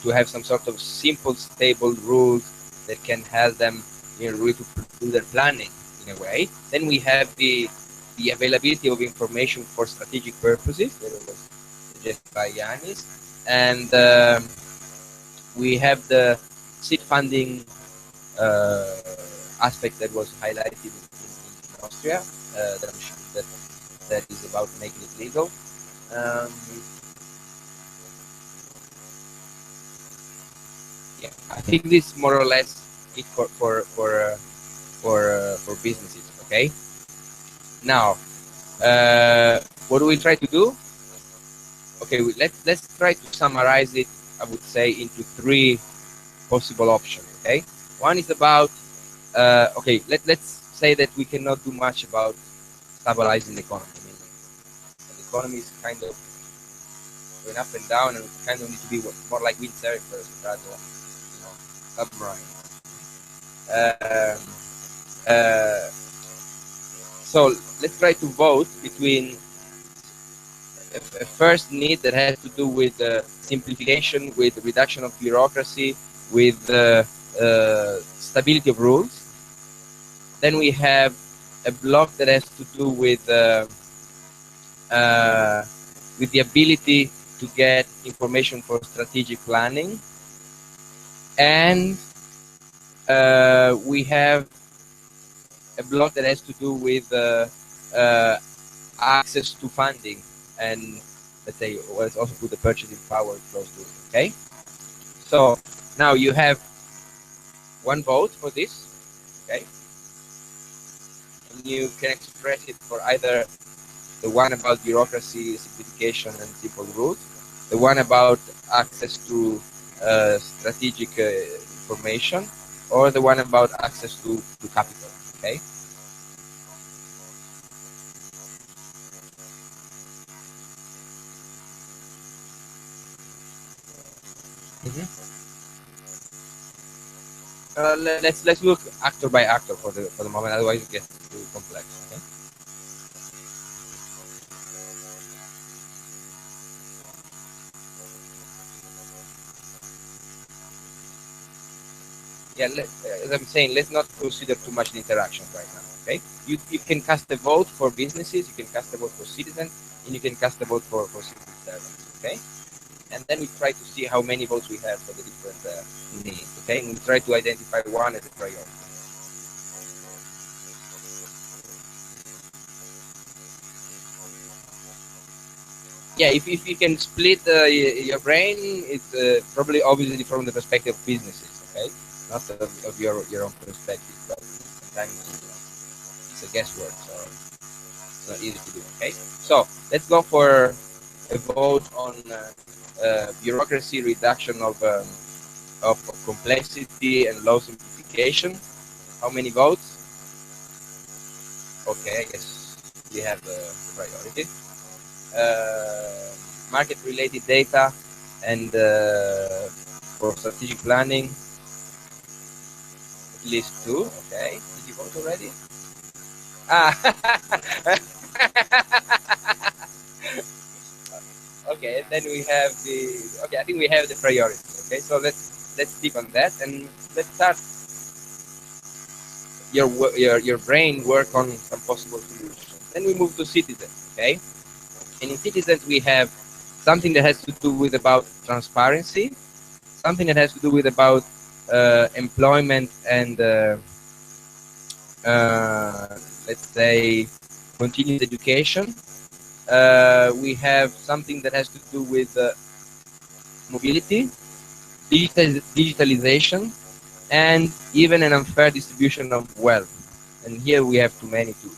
D: to have some sort of simple, stable rules that can help them really to do their planning in a way. Then we have the availability of information for strategic purposes that was suggested by Yanis, and we have the seed funding aspect that was highlighted in Austria, that I'm sure that is about making it legal. Yeah, I think this more or less it for businesses. Okay. Now, what do we try to do? Okay, let's try to summarize it. I would say into three possible options. Okay, one is about okay. Let's say that we cannot do much about stabilizing the economy. I mean, the economy is kind of going up and down, and we kind of need to be more like windsurfers rather than submarines. So let's try to vote between a first need that has to do with simplification, with reduction of bureaucracy, with stability of rules. Then we have a block that has to do with the ability to get information for strategic planning, and we have a block that has to do with access to funding, and let's say let's also put the purchasing power close to it. Okay, so now you have one vote for this. Okay, and you can express it for either the one about bureaucracy, simplification, and simple rules, the one about access to strategic information, or the one about access to capital. Okay. Let's look actor by actor for the moment. Otherwise, it gets too complex. Okay. Yeah, as I'm saying, let's not consider too much the interactions right now. Okay, you can cast a vote for businesses, you can cast a vote for citizens, and you can cast a vote for civil servants. Okay, and then we try to see how many votes we have for the different needs. Okay, and we try to identify one as a priority. yeah, if you can split your brain, it's probably obviously from the perspective of businesses, okay, not of your own perspective, but sometimes it's a guesswork, so it's not easy to do. Okay, so let's go for a vote on bureaucracy reduction of complexity and low simplification. How many votes? Okay, I guess we have the priority. Market-related data and for strategic planning, at least 2. Okay, did you vote already? Ah. Okay, then we have the. Okay, I think we have the priority. Okay, so let's stick on that and let's start your brain work on some possible solutions. Then we move to citizens. Okay, and in citizens we have something that has to do with about transparency, something that has to do with about employment and let's say continuous education. We have something that has to do with mobility, digitalization, and even an unfair distribution of wealth. And here we have too many to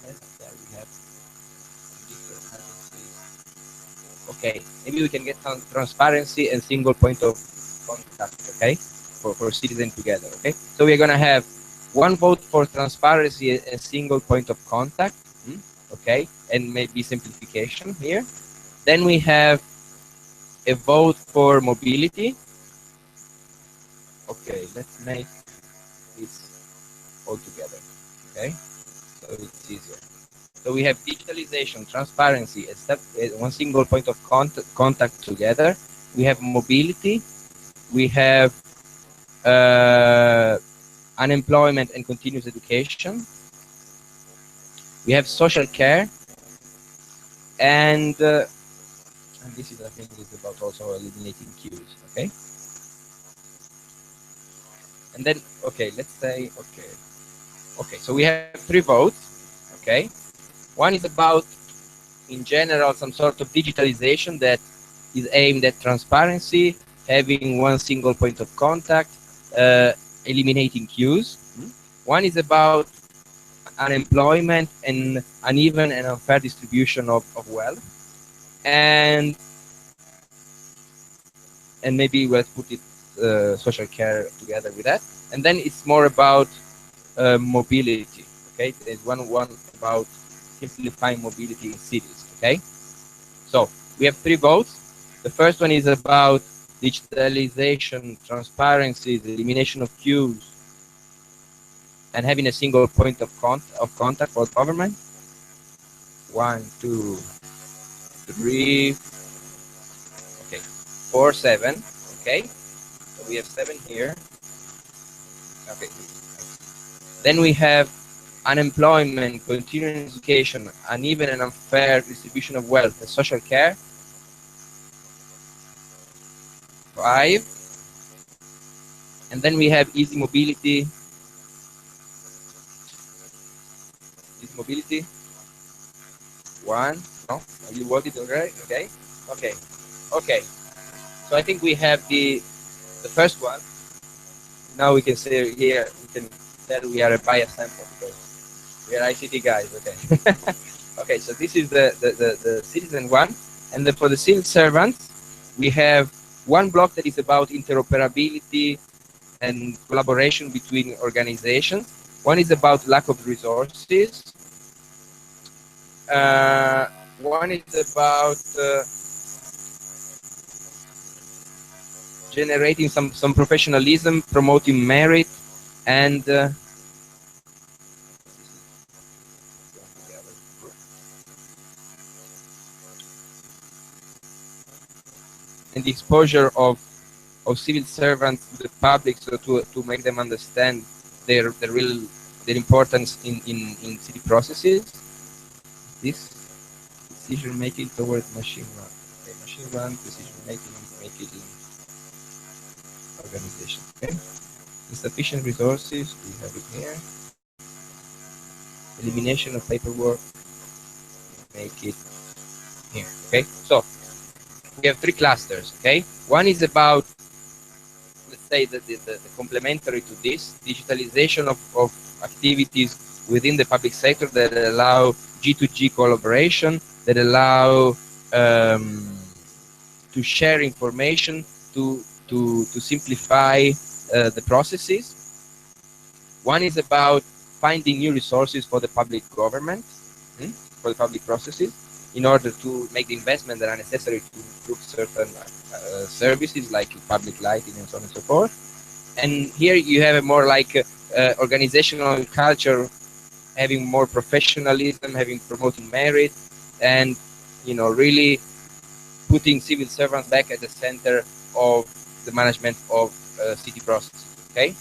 D: yeah, we have okay, maybe we can get some transparency and single point of contact, okay, for citizens together, okay. So we're gonna have one vote for transparency and single point of contact, okay, and maybe simplification here. Then we have a vote for mobility. Okay, let's make this all together, okay, so it's easier. So we have digitalization, transparency, one single point of contact together. We have mobility. We have unemployment and continuous education. We have social care, and this is, I think, is about also eliminating queues. Okay, and then okay, let's say okay. So we have 3 votes. Okay, one is about, in general, some sort of digitalization that is aimed at transparency, having one single point of contact, eliminating queues. One is about unemployment and uneven and unfair distribution of wealth. And maybe we'll put it social care together with that. And then it's more about mobility. Okay, there's one about simplifying mobility in cities. Okay, so we have 3 votes. The first one is about digitalization, transparency, the elimination of queues, and having a single point of contact for government. 1, 2, 3. Okay, 4, 7. Okay, so we have 7 here. Okay, then we have unemployment, continuing education, uneven and unfair distribution of wealth, and social care. 5. And then we have easy mobility. Easy mobility. 1. No, you voted already. Okay. Okay. Okay. So I think we have the first one. Now we can say here, we can tell we are a biased sample because we are ICT guys. Okay. Okay. So this is the citizen one, and for the civil servants, we have one block that is about interoperability and collaboration between organizations. One is about lack of resources. One is about generating some professionalism, promoting merit, and the exposure of civil servants to the public, so to make them understand their importance in city processes. This decision making towards machine run. Okay, machine run decision making, make it in organization. Okay, insufficient resources, we have it here. Elimination of paperwork. make it here. Okay, so we have three clusters. Okay, one is about, let's say, the complementary to this digitalization of activities within the public sector that allow G2G collaboration, that allow to share information, to simplify the processes. One is about finding new resources for the public government, for the public processes, in order to make the investment that are necessary to improve certain services like public lighting and so on and so forth. And here you have a more like organizational culture, having more professionalism, having promoting merit, and really putting civil servants back at the center of the management of city processes. Okay,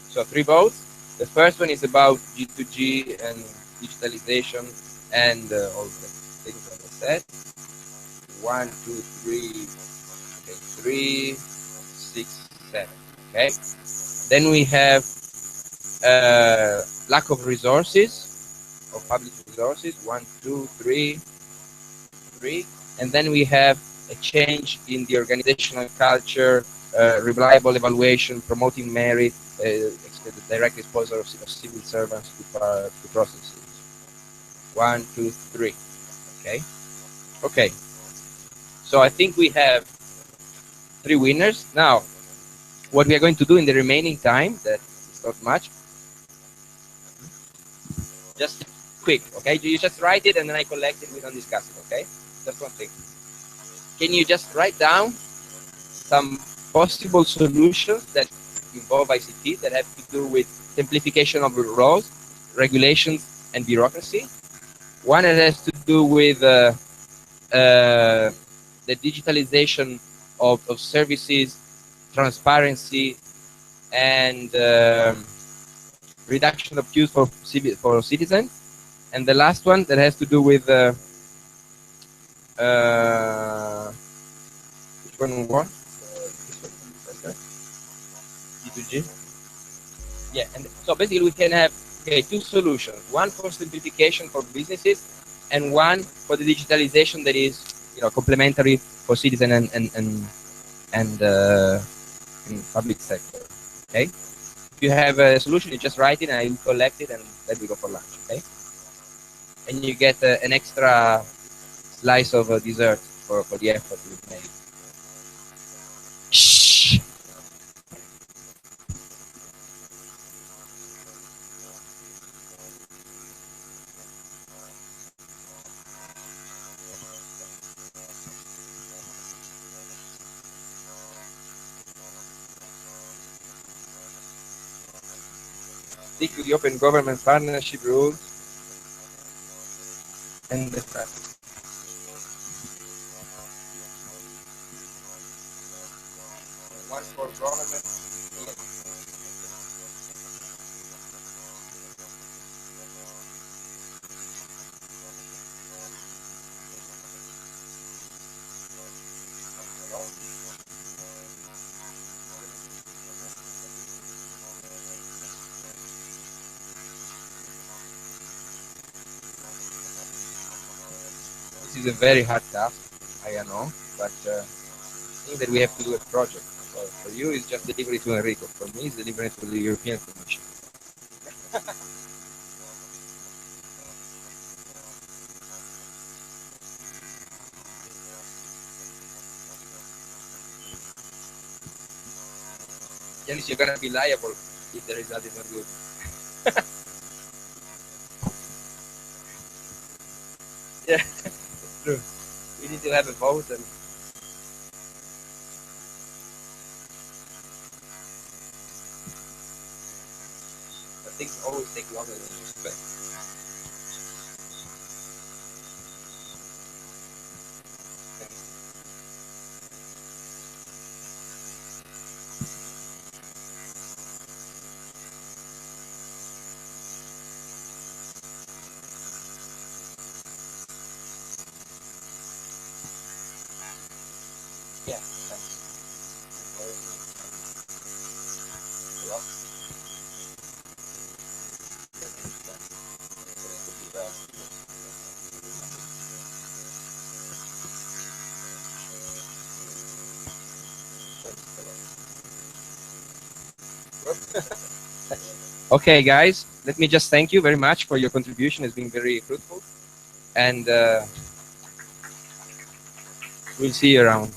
D: so three votes. The first one is about G2G and digitalization and all the things that I said. 1, 2, 3. Okay, 3, 6, 7. Okay. Then we have lack of resources, of public resources. 1, 2, 3, 3. And then we have a change in the organizational culture, reliable evaluation, promoting merit, the direct exposure of civil servants to processes. 1, 2, 3. Okay. Okay. So I think we have three winners. Now, what we are going to do in the remaining time, that is not much, just quick, okay? You just write it and then I collect it, we don't discuss it, okay? That's one thing. Can you just write down some possible solutions that involve ICT that have to do with simplification of laws, regulations, and bureaucracy? One that has to do with the digitalization of services, transparency, and reduction of queues for citizens. And the last one that has to do with which one we want? G2G. Yeah, and so basically we can have two solutions: one for simplification for businesses, and one for the digitalization that is complementary for citizen and public sector. Okay. If you have a solution, you just write it and I will collect it and then we go for lunch. Okay. And you get an extra slice of dessert for the effort we've made. Shh. Stick to the open government partnership rules and the traffic. One for government. This is a very hard task, I know, but I think that we have to do a project. So for you, it's just delivery to Enrico. For me, it's delivery to the European Commission. Yanis, you're gonna be liable if the result is not good. Yeah, it's true. We need to have a vote and things always take longer than you expect. Yeah, thanks. Okay, guys, let me just thank you very much for your contribution. It's been very fruitful, and we'll see you around.